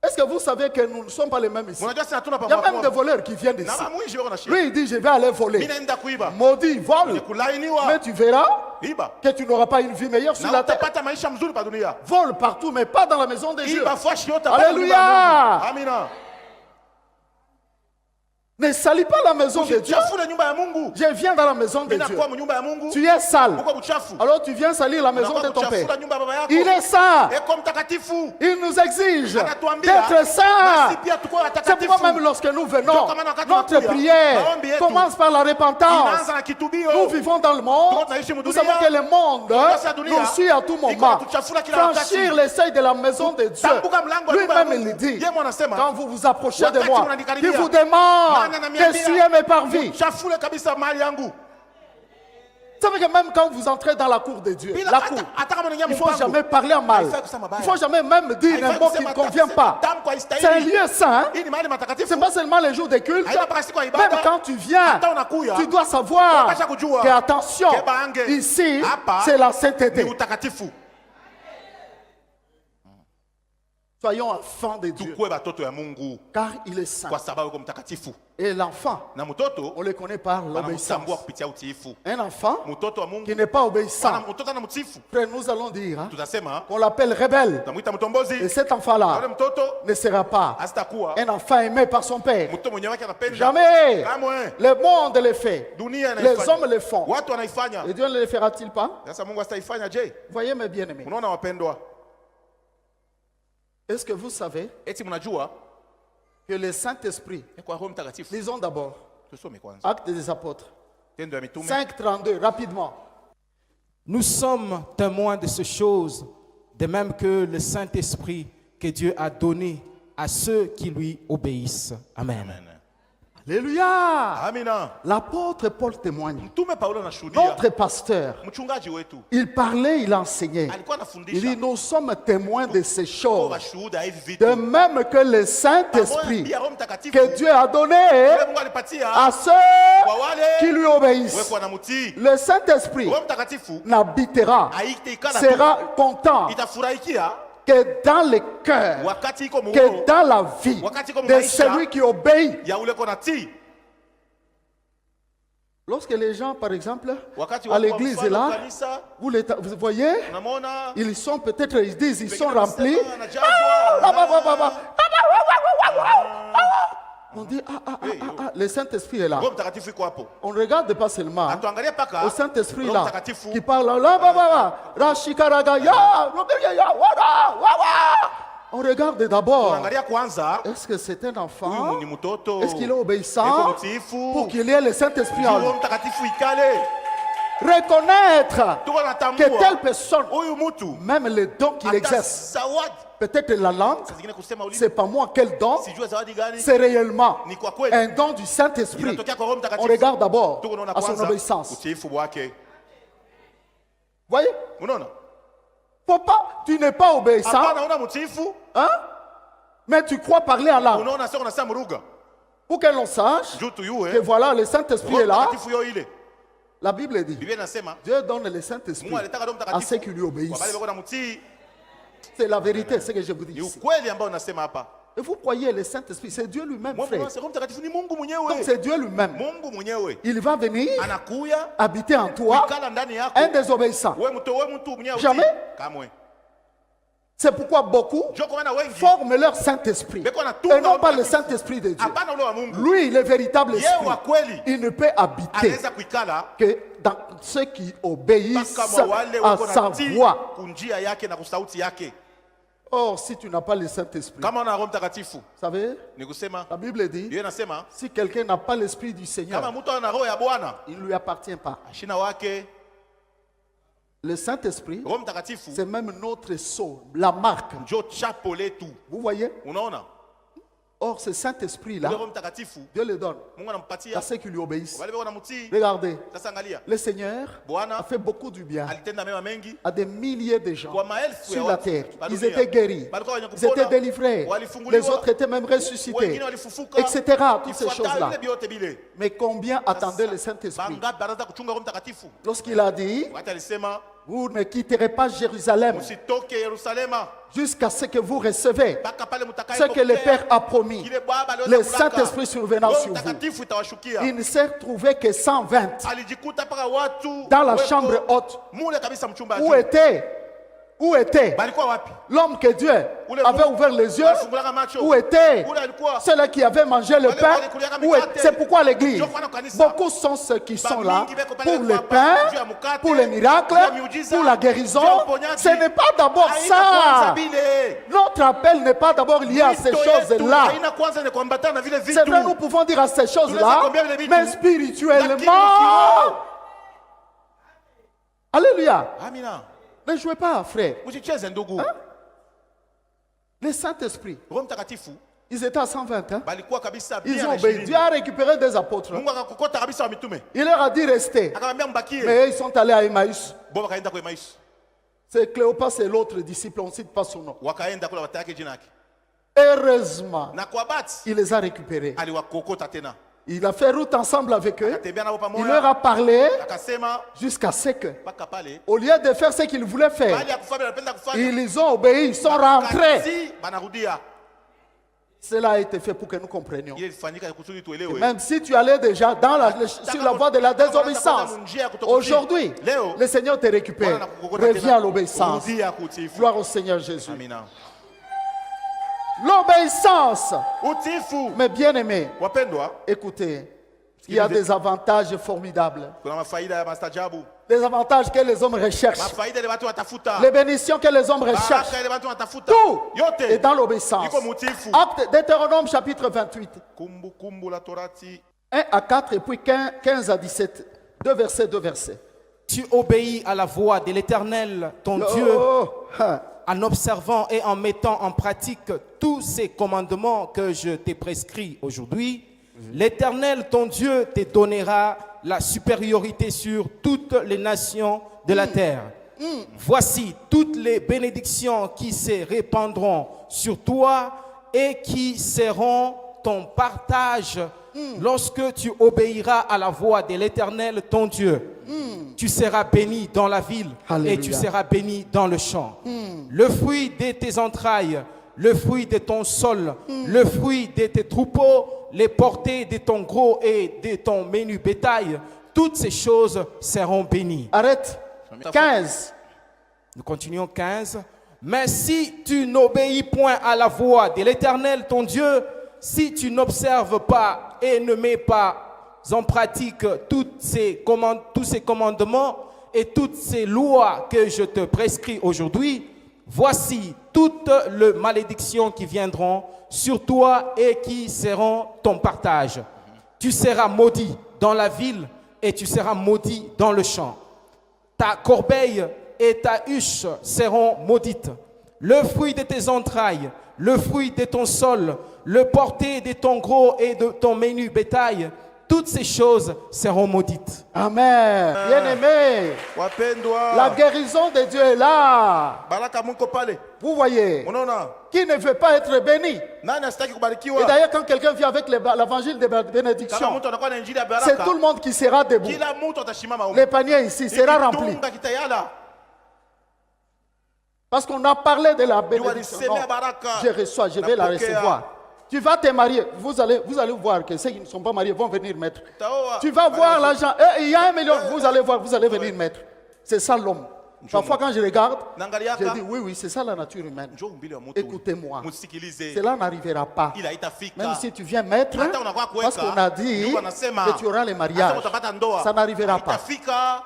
Est-ce que vous savez que nous ne sommes pas les mêmes ici? Unajua sisi hatuna Il y a pamoja. même des voleurs qui viennent Na ici. mwizi wako na shida. Lui, il dit, je vais aller Mimi voler. naenda kuiba. Maudit, vole. Kulainiwa. Mais tu verras Iba. que tu n'auras pas une vie meilleure sur Na la terre. utapata maisha mzuri pa dunia. Vole partout, mais pas dans la maison de Dieu. Iba fashi yote Alléluia. hapa. Amina. Ne salis pas la maison de Dieu. usichafule nyumba ya Mungu. Je viens dans la maison de Dieu. Ninakuwa nyumba ya Mungu. Tu es sale. Uko mchafu. Alors tu viens salir la maison de Unakuwa ton père. kuchafula nyumba ya baba yako. Il est saint. Eko mtakatifu. Il nous exige Anatuambia, d'être saints. nasi pia tukuwe C'est watakatifu. pourquoi même lorsque nous venons, Ndio kama wakati notre tunakuja, prière maombi yetu commence par la repentance. Inaanza na kitubio. Nous vivons dans le monde. Tuko tunaishi Nous mudunia. savons que le monde Tunaishi dunia. nous suit à tout Iko moment. natuchafula kila Franchir wakati. les seuils de la maison de Dieu. Tambuka mlango wa nyumba ya Lui-même, il Mungu. dit, Yeye mwana anasema, quand vous vous approchez de wakati moi, mnanikaribia, il vous demande maana ananiambia, d'essuyer mes parvis. chafule kabisa mali yangu. Vous savez que même quand vous entrez dans la cour de Dieu, Bila la cour, hata kama unaingia il ne faut mpango. jamais parler en mal. Haifai kusema Il baya. ne faut jamais même dire un Haifai mot qui ne kusema convient pas. tamko haistahili. C'est un lieu saint. Hii ni mahali matakatifu. Ce n'est pas seulement les jours de culte. Haina mpaka siku ya ibada. Même quand tu viens, Hata unakuya, tu dois savoir unapasha kujua, que, attention, ke baange, ici, hapa, c'est la Ni sainteté. utakatifu. Soyons enfants de Dieu, Tukuwe batoto ya Mungu car il est saint. kwa sababu yuko mtakatifu. Et l'enfant, Na mtoto on le connaît par l'obéissance. anamtambua kupitia utiifu. Un enfant Mtoto wa qui Mungu n'est pas obéissant, mtoto ana mtiifu. frère, nous allons dire hein, Tutasema qu'on l'appelle rebelle. tutamwita Et mtombozi. cet Na enfant-là yule mtoto ne sera pas asitakuwa un enfant aimé par son père. mtoto mwenye wake anapenda. Jamais. Kamwe. Le monde le fait. Dunia Les inaifanya. hommes le font. Watu wanaifanya. Et Dieu ne le fera-t-il pas? Sasa Mungu asitaifanya je? Voyez mes bien-aimés. Unaona wapendwa? Est-ce que vous savez Eti mnajua que le Saint-Esprit, kwa Roho Mtakatifu. lisons d'abord, Tusome kwanza. Actes des Apôtres, Tendo ya mitume. 5:32, rapidement. Nous sommes témoins de ces choses, de même que le Saint-Esprit que Dieu a donné à ceux qui lui obéissent. Amen. Amen. Alléluia. Amina. L'apôtre Paul témoigne. Mtume Paulo anashuhudia. Notre pasteur, Mchungaji wetu il parlait, il enseignait. alikuwa Il anafundisha. dit, nous sommes témoins de ces Kwa choses. washuhuda hivi vitu. De même que le Pamoja Saint-Esprit pia Roho Mtakatifu. que Dieu a donné Yule Mungu alipatia à ceux kwa wale qui lui obéissent. wekwa na mtii. Le Saint-Esprit Roho Mtakatifu n'habitera, haitaikala sera content itafurahikia que dans le cœur, wakati iko que muhuru dans la vie Wakati iko de maisha, celui qui obéit. ya ule kona tii. Lorsque les gens, par exemple, Wakati à watu wa l'église mfano là, kanisa, vous voyez, unamwona ils sont peut-être, ils disent, ils sont pengine remplis. wanasema anajazwa. On dit, le Saint-Esprit est là. Roho Mtakatifu iko hapo. On ne regarde pas seulement Atuangalie paka au Saint-Esprit Roho là, Mtakatifu qui parle là, Rashikaragaya, on regarde d'abord, Tunaangalia kwanza est-ce que c'est un enfant? huyu ni mtoto. Est-ce qu'il est Eko obéissant mtiifu. pour qu'il ait le Saint-Esprit en lui? Roho Mtakatifu ikale. Reconnaître Tuko que natambua telle personne, huyu mtu même les dons qu'il hata exerce, zawadi. peut-être la langue, Saa zingine kusema ulimi. c'est pas moi quel don, Sijue zawadi gani. c'est réellement Ni kwa kweli. un don du Saint-Esprit. Inatokea kwa Roho On Mtakatifu. regarde d'abord Tuko naona à son kwanza obéissance. utiifu wake. Voyez? Unaona? Faut pas, tu n'es pas obéissant, Hapana una mtiifu. hein? Mais tu crois parler en langue. Unaona sasa unasema mruga. Pour que l'on sache Juu tuyue. que voilà, le Saint-Esprit Roho est là. Mtakatifu yo ile. La Bible dit, Biblia inasema Dieu donne le Saint-Esprit Mungu alitaka Roho à Mtakatifu ceux qui lui kwa wale obéissent. wako na mtii. C'est la vérité, ce que je vous dis Ni ici. ukweli ambao unasema hapa. Et vous croyez le Saint-Esprit, c'est Dieu lui-même, Mungu frère. Roho Mtakatifu ni Mungu Donc mwenyewe. c'est Dieu lui-même. Mungu mwenyewe. Il va venir Anakuya habiter en toi, kukala ndani yako. un désobéissant. Wewe mtu mwenyewe. Jamais. Kamwe. C'est pourquoi beaucoup Njoo kwa maana wengi forment leur Saint-Esprit Beko wanatunga et non pas le Mtakatifu. Saint-Esprit de Dieu. hapana ule wa Mungu. Lui, le véritable Yeye esprit, wa kweli il ne peut habiter anaweza kuikala que dans ceux qui obéissent mpaka mwa wale à wako sa na tii voix. kunjia yake na kusauti yake. Or, si tu n'as pas le Saint-Esprit, Kama una Roho Mtakatifu vous savez, ni kusema la Bible dit, Biblia inasema si quelqu'un n'a pas l'Esprit du kama Seigneur, mtu ana roho ya Bwana il ne lui appartient pas. ashina wake. Le Saint-Esprit, Roho Mtakatifu c'est même notre sceau, la marque. njo chapo letu. Vous voyez? Unaona? Or, ce Saint-Esprit-là, Ule Roho Mtakatifu Dieu le donne Mungu à anampatia ceux qui lui obéissent. wale wana mtii. Regardez, Sasa angalia, le Seigneur Bwana a fait beaucoup du bien alitenda mema mengi à des milliers de gens kwa maelfu ya sur la watu. terre. Ba Ils dunia. étaient guéris, Balikuwa wenye ils étaient kupona, délivrés, walifunguliwa, les autres étaient même ressuscités, wengine walifufuka, etc. Toutes ces ifuatayo choses-là. vile vyote bile. Mais combien attendaient le Saint-Esprit? Bangapi banaanza kuchunga Roho Mtakatifu? Lorsqu'il a dit, Wakati alisema vous ne quitterez pas Jérusalem msitoke Yerusalema jusqu'à ce que vous recevez mpaka pale ce que le Père a promis. Kile Baba aliweza Le kulaka. Saint-Esprit survenant Roho sur vous. Mtakatifu itawashukia. Il ne s'est trouvé que 120 Alijikuta mpaka watu dans la weko chambre haute mule kabisa mchumba où juu. étaient Où était balikuwa wapi? l'homme que Dieu Ule avait Mungu ouvert les yeux? alifungulaka macho. Où était Ule alikuwa ceux-là qui avaient mangé le pain? Où est- C'est pourquoi l'église, Ndio kwa kanisa. beaucoup sont ceux qui sont là Bamingi beko pale pour le kwa pain, juu ya mkate, pour les miracles, juu ya miujiza, pour la juu ya guérison. uponyaji. Ce n'est pas d'abord Haina kwanza ça. bile. Notre appel n'est pas d'abord lié à ces Wito yetu choses-là. haina kwanza ni kuambatana na vile C'est vrai, nous vitu. pouvons dire à ces choses-là, Tunaweza kuambia vile vitu, mais lakini spirituellement. kiroho. Alléluia. Amina. Ne jouez pas, frère. Usicheze ndugu. Le Saint-Esprit, Roho Mtakatifu ils étaient à 120 ans. balikuwa kabisa Ils bien ont na obéi. 20. Dieu a récupéré des apôtres. Mungu akakokota kabisa wa mitume. Il leur a dit restez. Akamwambia mbakie. Mais ils sont allés à Emmaüs. Bo wakaenda kwa Emmaus. C'est Cléopas et l'autre disciple, on ne cite pas son nom. Wakaenda kula watake jina yake. Heureusement, Na kwa bahati il les a récupérés. aliwakokota tena. Il a fait route ensemble avec eux. Akatembea nao Il leur pamoja. a parlé Akasema jusqu'à ce que, mpaka pale au lieu de faire ce qu'ils voulaient faire, bali ya kufanya anapenda kufanya. ils ont obéi, ils sont rentrés. Kasi banarudia. Cela a été fait pour que nous comprenions. Ile ilifanyika kusudi tuelewe. Même si tu allais déjà sur la voie de la désobéissance, aujourd'hui, le Seigneur te récupère. Reviens à l'obéissance. Rudia kutifu. Gloire au Seigneur Jésus. Amina. L'obéissance, Utifu. mes bien-aimés, Wapendwa, écoutez, il y a des avantages formidables. kuna mafaida ya mastajabu. Des avantages que les hommes recherchent. Mafaida ile watu watafuta. Les bénédictions que les hommes recherchent. Baraka ile watu watafuta. Tout Yote. est dans l'obéissance. Iko mutifu. Acte Deutéronome chapitre 28, Kumbukumbu la Torati. 1 à 4 et puis 15 à 17. Deux versets. Tu obéis à la voix de l'Éternel, ton Dieu, Oh, hein. en observant et en mettant en pratique tous ces commandements que je t'ai prescrits aujourd'hui. L'Éternel, ton Dieu, te donnera la supériorité sur toutes les nations de la terre. Voici toutes les bénédictions qui se répandront sur toi et qui seront ton partage lorsque tu obéiras à la voix de l'Éternel, ton Dieu. Tu seras béni dans la ville Alléluia. et tu seras béni dans le champ. Le fruit de tes entrailles, le fruit de ton sol, le fruit de tes troupeaux, les portées de ton gros et de ton menu bétail, toutes ces choses seront bénies. Arrête. 15. Nous continuons 15. Mais si tu n'obéis point à la voix de l'Éternel, ton Dieu, si tu n'observes pas et ne mets pas en pratique tous ces commandements et toutes ces lois que je te prescris aujourd'hui, voici toutes les malédictions qui viendront sur toi et qui seront ton partage. Tu seras maudit dans la ville et tu seras maudit dans le champ. Ta corbeille et ta huche seront maudites. Le fruit de tes entrailles, le fruit de ton sol, le porté de ton gros et de ton menu bétail, toutes ces choses seront maudites. Amen. Bien-aimé, Wapendwa. la guérison de Dieu est là. Baraka Mungu pale. Vous voyez, Unaona? qui ne veut pas être béni? Nani asitaki Et kubarikiwa? d'ailleurs, quand quelqu'un vient avec l'évangile de Kama bénédiction, mtu anakuwa na injili ya c'est baraka, tout le monde qui sera debout. kila mtu atashimama huko. Le panier ici sera rempli. Ikitunga kitayala. Parce qu'on a parlé de la bénédiction. walisemea Non, baraka. je reçois, je vais la Napokea. recevoir. Tu vas te marier. Vous allez voir que ceux qui ne sont pas mariés vont venir mettre. Taoa. Tu vas voir l'argent. Eh, il y a 1 million. Vous allez voir, vous allez venir mettre. C'est ça l'homme. Parfois, quand je regarde, Naangaliaka. je dis oui, c'est ça la nature humaine. Njoo mbele wa mtu. Écoutez-moi. Msikilize. Cela n'arrivera pas. Ila haitafika. Même si tu viens mettre, Hata unakuwa kuweka, parce qu'on a dit Mungu anasema, que tu auras les hata mariages. utapata ndoa. Ça n'arrivera pas. Haitafika.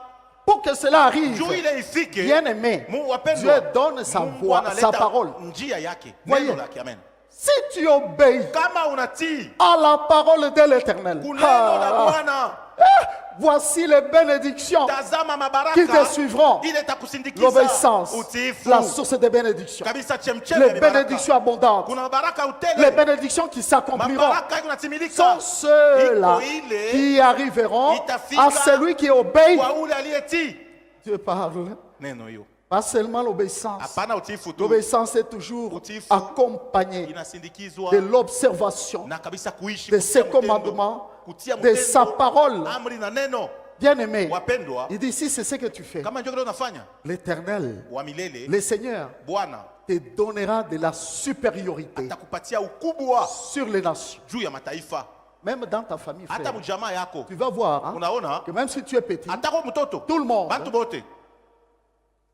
Pour que cela arrive, Juu ile ifike. bien-aimé, Mungu wapendwa. Dieu donne sa Mungu voix, analeta sa parole. njia yake. Voyez. Neno lake. Amen. Si tu obéis Kama unatii à la parole de l'Éternel, kuneno la Bwana, voici les bénédictions tazama mabaraka qui te suivront. ile itakusindikiza. L'obéissance, Utiifu. la source de bénédictions. Kabisa chemchemi ya Les mibaraka. bénédictions abondantes, Kuna baraka utele. les bénédictions qui s'accompliront Mabaraka iko natimilika. sont ceux-là Iko ile qui arriveront itafika à celui qui obéit. kwa ule aliyetii. Dieu parle. Neno hiyo. Pas seulement l'obéissance. Hapana utiifu tu. L'obéissance est toujours Utiifu. accompagnée Inasindikizwa de l'observation na kabisa kuishi de kutia ses mtendo. commandements, Kutia de sa mtendo, parole. amri na neno. Bien-aimé, Wapendwa, il dit si c'est ce que tu fais, kama ndio kile unafanya, l'Éternel, wa milele, le Seigneur, Bwana te donnera de la supériorité atakupatia ukubwa sur les nations. juu ya mataifa. Même dans ta famille, Hata frère. mjamaa yako. Tu vas voir hein, Unaona? que même si tu es petit, Hata kwa mtoto. tout le monde Bantu bote.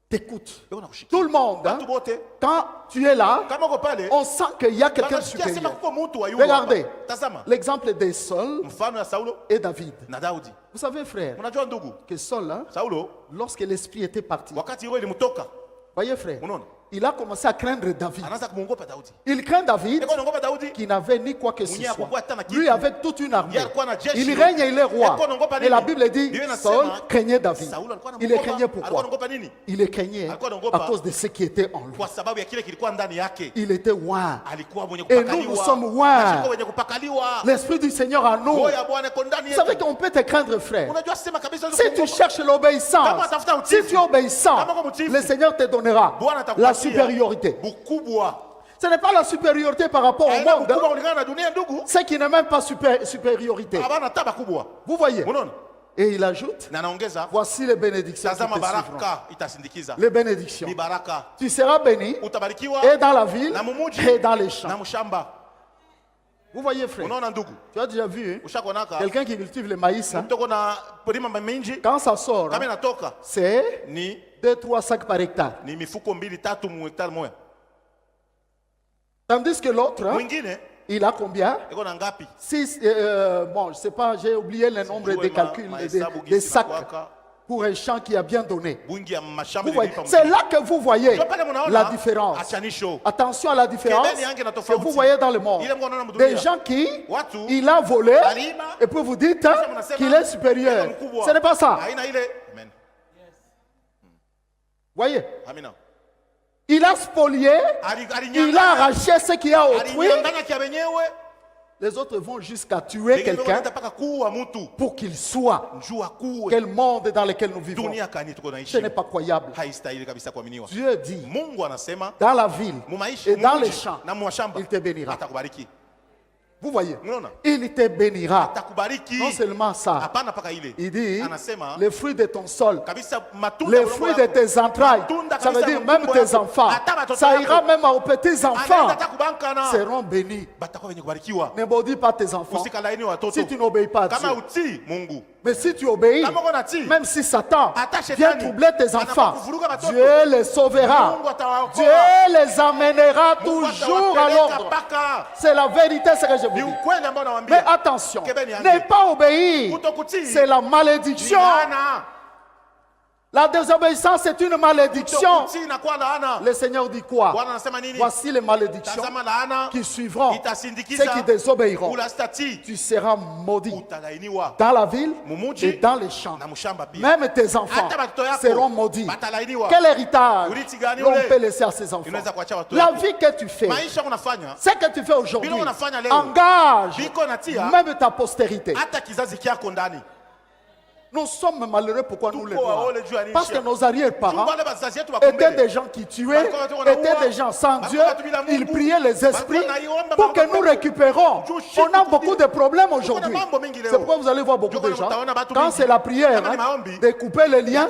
t'écoute. Eko na kushikia. Tout le monde, hein, Batu bote. quand tu es là, Kama uko pale. on sent qu'il y a quelqu'un de Bakasikia sema supérieur. kuko mtu wa yule. Regardez Tazama. l'exemple de Saul Mfano ya Saulo et David. na Daudi. Vous savez, frère, Unajua ndugu, que Saul, hein, Saulo lorsque l'esprit était parti, wakati roho ilimtoka, voyez, frère, unaona? il a commencé à craindre David. Anaanza kumuogopa Daudi. Il craint David Eko anaogopa Daudi. qui n'avait ni quoi que ce Mwenye soit. hakukuwa hata na kitu. Lui avec toute une armée. Yeye alikuwa na jeshi. Il règne et il est roi. Eko anaogopa Et la nini? Bible dit, Biblia inasema, Saul craignait David. Saulo alikuwa Il le anaogopa. craignait Alikuwa pourquoi? anaogopa nini? Il le craignait Alikuwa anaogopa. à cause de ce qui était en lui. Kwa sababu ya kile kilikuwa ndani yake. Il était oint. Alikuwa mwenye Et kupakaliwa. nous sommes Na oints. sisi wenye kupakaliwa. L'esprit du Seigneur en nous. Roho ya Bwana iko ndani Vous savez yetu. qu'on peut te craindre, frère. Unajua sema kabisa Si tu cherches l'obéissance, Kama utafuta si utiifu. tu es obéissant, Kama uko mtiifu. le Seigneur te donnera Bwana atakupatia la supériorité. Bukubwa. Ce n'est pas la supériorité par rapport au Haina monde, bukubwa kulingana na dunia ndugu. c'est qui n'est même pas supériorité. Habana taba kubwa. Vous voyez? Unaona? Et il ajoute, Na naongeza voici les bénédictions qui te tazama suivront. baraka itasindikiza. Les bénédictions. Ni baraka. Tu seras béni Utabarikiwa et dans la ville na mumuji et dans les na champs. mshamba. Vous voyez, frère? Unaona ndugu? Tu as déjà vu, hein? Ushakonaka Quelqu'un qui cultive le maïs, hein? mtoko na polima mingi Quand ça sort, kama hein, inatoka c'est ni 2-3 sacs par hectare. ni mifuko 2-3 mu hektari moja. Tandis que l'autre, hein, Mwingine il a combien? iko na ngapi? 6, bon, je sais pas, j'ai oublié le nombre de calculs, des sacs pour un champ qui a bien donné. Bungi ya mashamba Vous voyez, ililipa c'est mtu. là que vous voyez Ndio pale mnaona la différence. achanisho. Attention à la différence Kebeni yange na que tofauti. vous voyez dans le monde. Ile mnaona mdunia. Des gens qui, Watu il a volé, Alima. et puis vous dites hein, mnasema, qu'il est supérieur. yeye mkubwa. Ce n'est pas ça. Haina ile. Amen. Voyez, Amina. il a spolié, il a arraché ce qu'il y a autrui. Alinyanganya kia wenyewe. Les autres vont jusqu'à tuer Wengine quelqu'un wanaenda mpaka kuua mtu. pour qu'il soit. Njua kuwe. Quel monde dans lequel nous vivons. Dunia kani tuko Ce naishi. n'est pas croyable. Haistahili kabisa kuaminiwa. Dieu dit, Mungu anasema dans la ville mumaishi et dans mumuji les champs, na mwashamba il te bénira. atakubariki. Vous voyez, Unaona? il te bénira. Atakubariki. Non seulement ça, Hapana paka ile. il dit, Anasema les fruits de ton sol, kabisa matunda les fruits de tes entrailles, ça veut dire même tes enfants, ça ira même aux petits-enfants, anaenda kubankana. seront bénis. Batakuwa wenye kubarikiwa. Ne maudis pas tes enfants Usikalaini watoto. si tu n'obéis pas à Kama Dieu. utii Mungu. Mais si tu obéis, Kama uko natii. même si Satan Hata vient shetani troubler tes enfants, anakuvuruga watoto. Dieu les sauvera. Mungu atawaokoa. Dieu les amènera Mungu toujours à atawapeleka l'ordre. mpaka. C'est la vérité ce que je Ni vous dis. ukweli ambao Mais nawaambia. attention, Kebeni yangu. ne pas obéir, Kutokutii. c'est la Ni malédiction. laana. La désobéissance, c'est une malédiction. Kutokutii inakuwa laana. Le Seigneur dit quoi? Bwana anasema nini? Voici les malédictions Tazama laana qui suivront itasindikiza ceux qui désobéiront. ula stati Tu seras maudit utalainiwa dans la ville Mumuji et dans les champs. na mshamba pia. Même tes enfants Hata watoto yako seront maudits. batalainiwa. Quel héritage Urithi gani l'on ule? peut laisser à ses enfants? Inaweza kuachia watoto La yako. vie que tu fais, Maisha unafanya ce que tu fais aujourd'hui, Bila unafanya leo. engage biko natia même ta postérité. hata kizazi kyako ndani. Nous sommes malheureux pourquoi nous les Tuko noirs. waole juu ya nini? Parce que nos arrière-parents Wale bazazi yetu étaient wakumbele. des gens qui tuaient, étaient des gens sans Dieu. Ils priaient les esprits pour que nous récupérons. On a beaucoup de problèmes aujourd'hui. C'est pourquoi vous allez voir beaucoup de gens. Quand c'est la prière, hein, de couper les liens,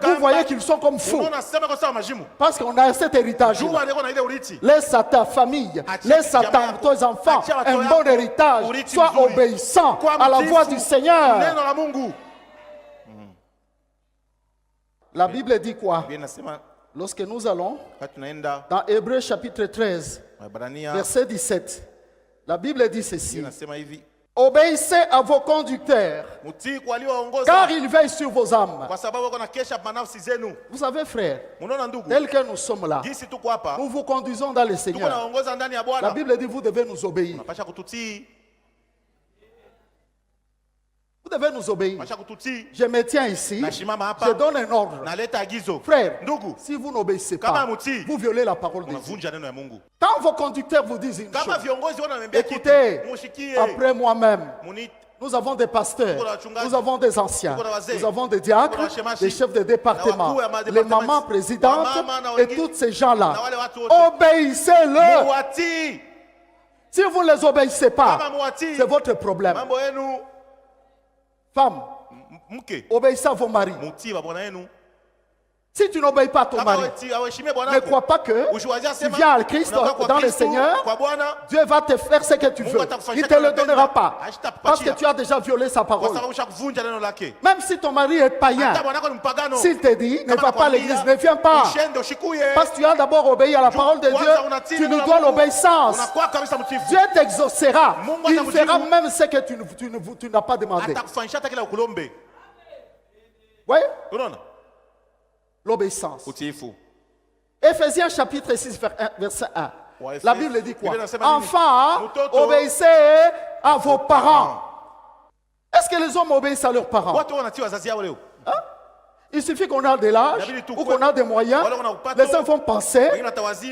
vous voyez qu'ils sont comme fous. Unasema kwa sawa majimu. Parce qu'on a cet héritage. Jua leo na ile urithi. Laisse à ta famille, laisse à tes enfants un bon héritage. Sois obéissant à la voix du Seigneur. Neno la Mungu. La Bible dit quoi? Biblia inasema Lorsque nous allons wakati tunaenda dans Hébreux chapitre 13, Waebrania verset 17, la Bible dit Biblia ceci. inasema hivi. Obéissez à vos conducteurs, Mtii kwa waliowaongoza car ils veillent sur vos âmes. kwa sababu wako na kesha manafsi zenu. Vous savez, frère, Mnaona ndugu? tel que nous sommes là, Jinsi tuko hapa, nous vous conduisons dans le tuko Seigneur. naongoza ndani ya La Bwana. Bible dit, vous devez nous obéir. Unapasha kututii, Vous devez nous obéir. unapasha kututii. Je me tiens ici, Nashimama hapa. je donne un ordre. Naleta agizo. Frère, Ndugu, si vous n'obéissez Kama pas, mutii, vous violez la parole de Dieu. unavunja neno ya Mungu. Quand vos conducteurs vous disent une Kama chose, viongozi wanaambia kitu, écoutez, mushikie. après moi-même, Muniti. nous avons des pasteurs, Tuko na wachungaji. nous avons des anciens, Tuko na wazee. nous avons des diacres, Tuko na shemashi. des chefs de département, Na wakuu ya les madepartements. mamans présidentes Wamama na et wengine. tous ces gens-là. Na wale watu wote. Obéissez-le. Muwatii. Si vous ne les obéissez Kama pas, muwatii, c'est votre problème. mambo yenu. Femmes, Mke, obéissez à vos maris. mutii wa bwana yenu. Si tu n'obéis pas à ton mari, ne crois pas que tu viens à Christ dans le Seigneur, Dieu va te faire ce que tu veux. Il ne te le donnera pas. Parce que tu as déjà violé sa parole. Même si ton mari est païen, s'il te dit, ne va pas à l'église, ne viens pas. Parce que tu as d'abord obéi à la parole de Dieu, tu nous dois l'obéissance. Dieu t'exaucera. Il fera même ce que tu n'as pas demandé. Oui? L'obéissance. Éphésiens chapitre 6, verset 1. La Bible dit quoi? Enfants, obéissez à vos parents. Est-ce que les hommes obéissent à leurs parents? Hein? Il suffit qu'on a de l'âge ou qu'on a des moyens. Les hommes vont penser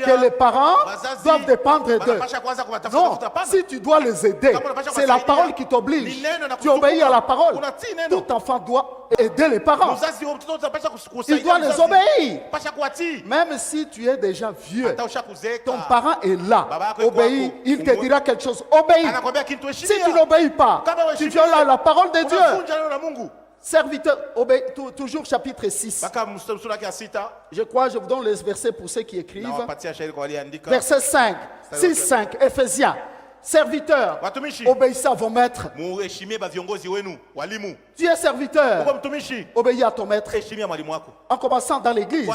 que les parents doivent dépendre d'eux. Non, si tu dois les aider, c'est la parole qui t'oblige. Tu obéis à la parole. Tout enfant doit aider les parents. Il doit les obéir. Même si tu es déjà vieux, ton parent est là. Obéis. Il te dira quelque chose. Obéis. Si tu n'obéis pas, tu violes la parole de Dieu. Serviteur, toujours chapitre 6. Je crois, je vous donne les versets pour ceux qui écrivent. Verset 5, 6, 5, Éphésiens. Serviteur, obéissez à vos maîtres. Tu es serviteur, obéis à ton maître. En commençant dans l'église,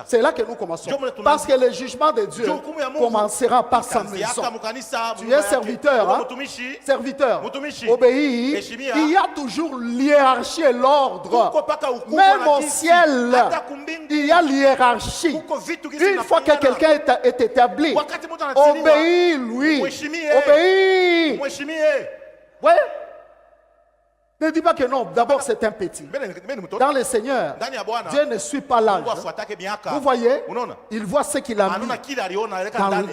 c'est là que nous commençons. Parce que le jugement de Dieu commencera par sa maison. Tu es serviteur, hein? Serviteur, obéis. Il y a toujours l'hiérarchie et l'ordre. Même au ciel, il y a l'hiérarchie. Une fois que quelqu'un est établi, obéis lui. Obéis. Oui. Ne dis pas que non, d'abord c'est un petit. Dans le Seigneur, Dieu ne suit pas l'âge. Vous voyez, il voit ce qu'il a mis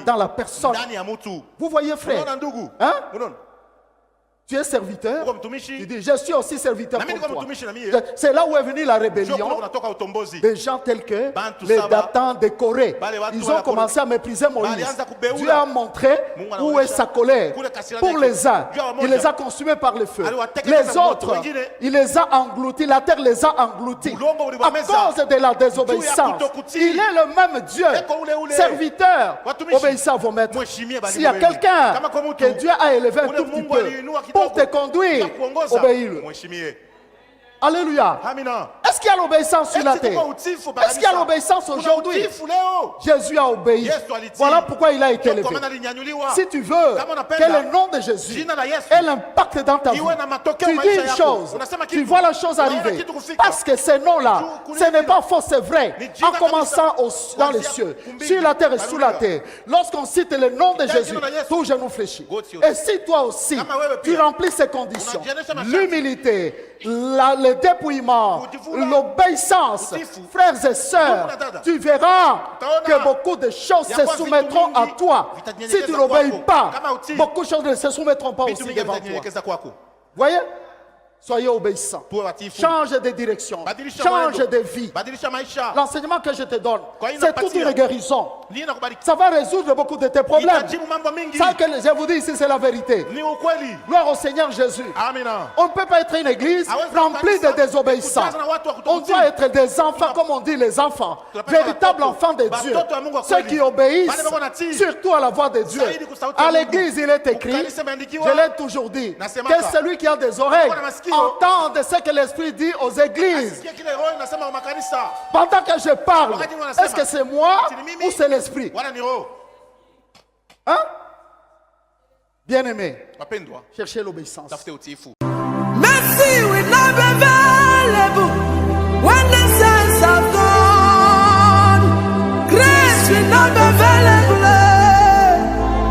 dans la personne. Vous voyez, frère, hein? Tu es serviteur, tu dis je suis aussi serviteur pour toi. C'est là où est venue la rébellion. Des gens tels que les Datans de Corée, ils ont commencé à mépriser Moïse. Dieu a montré où est sa colère. Pour les uns, il les a consumés par le feu. Les autres, il les a engloutis, la terre les a engloutis. À cause de la désobéissance, il est le même Dieu. Serviteur, obéissez à vos maîtres. S'il y a quelqu'un que Dieu a élevé un tout petit peu pour te conduire, obéis-le. Alléluia. Est-ce qu'il y a l'obéissance sur la terre? Est-ce qu'il y a l'obéissance aujourd'hui? Jésus a obéi. Voilà pourquoi il a été élevé. Si tu veux que le nom de Jésus ait l'impact dans ta vie, tu dis une chose, tu vois la chose arriver. Parce que ce nom-là, ce n'est pas faux, c'est vrai. En commençant dans les cieux, sur la terre et sous la terre. Lorsqu'on cite le nom de Jésus, tout genou fléchit. Et si toi aussi, tu remplis ces conditions, l'humilité, le dépouillement, l'obéissance, frères et sœurs, tu verras que beaucoup de choses se soumettront à toi. Si tu n'obéis pas, beaucoup de choses ne se soumettront pas aussi devant toi. Voyez? Soyez obéissants. Change de direction. Change de vie. L'enseignement que je te donne, c'est toute une guérison. Ça va résoudre beaucoup de tes problèmes. Ça que je vous dis ici, c'est la vérité. Gloire au Seigneur Jésus. On ne peut pas être une église remplie de désobéissance. On doit être des enfants, comme on dit les enfants. Véritables enfants de Dieu. Ceux qui obéissent surtout à la voix de Dieu. À l'église, il est écrit, je l'ai toujours dit, que celui qui a des oreilles entende ce que l'Esprit dit aux églises. Pendant que je parle, est-ce que c'est moi ou c'est l'Esprit? Hein? Bien-aimé, cherchez l'obéissance. Mercy will not be available when the saints are gone. Grace will not be available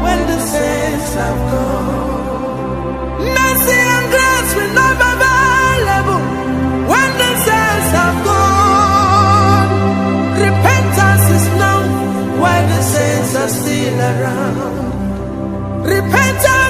when the saints are gone. Mercy and grace will not be available when the saints are gone. Repentance is known while the saints are still around. Repentance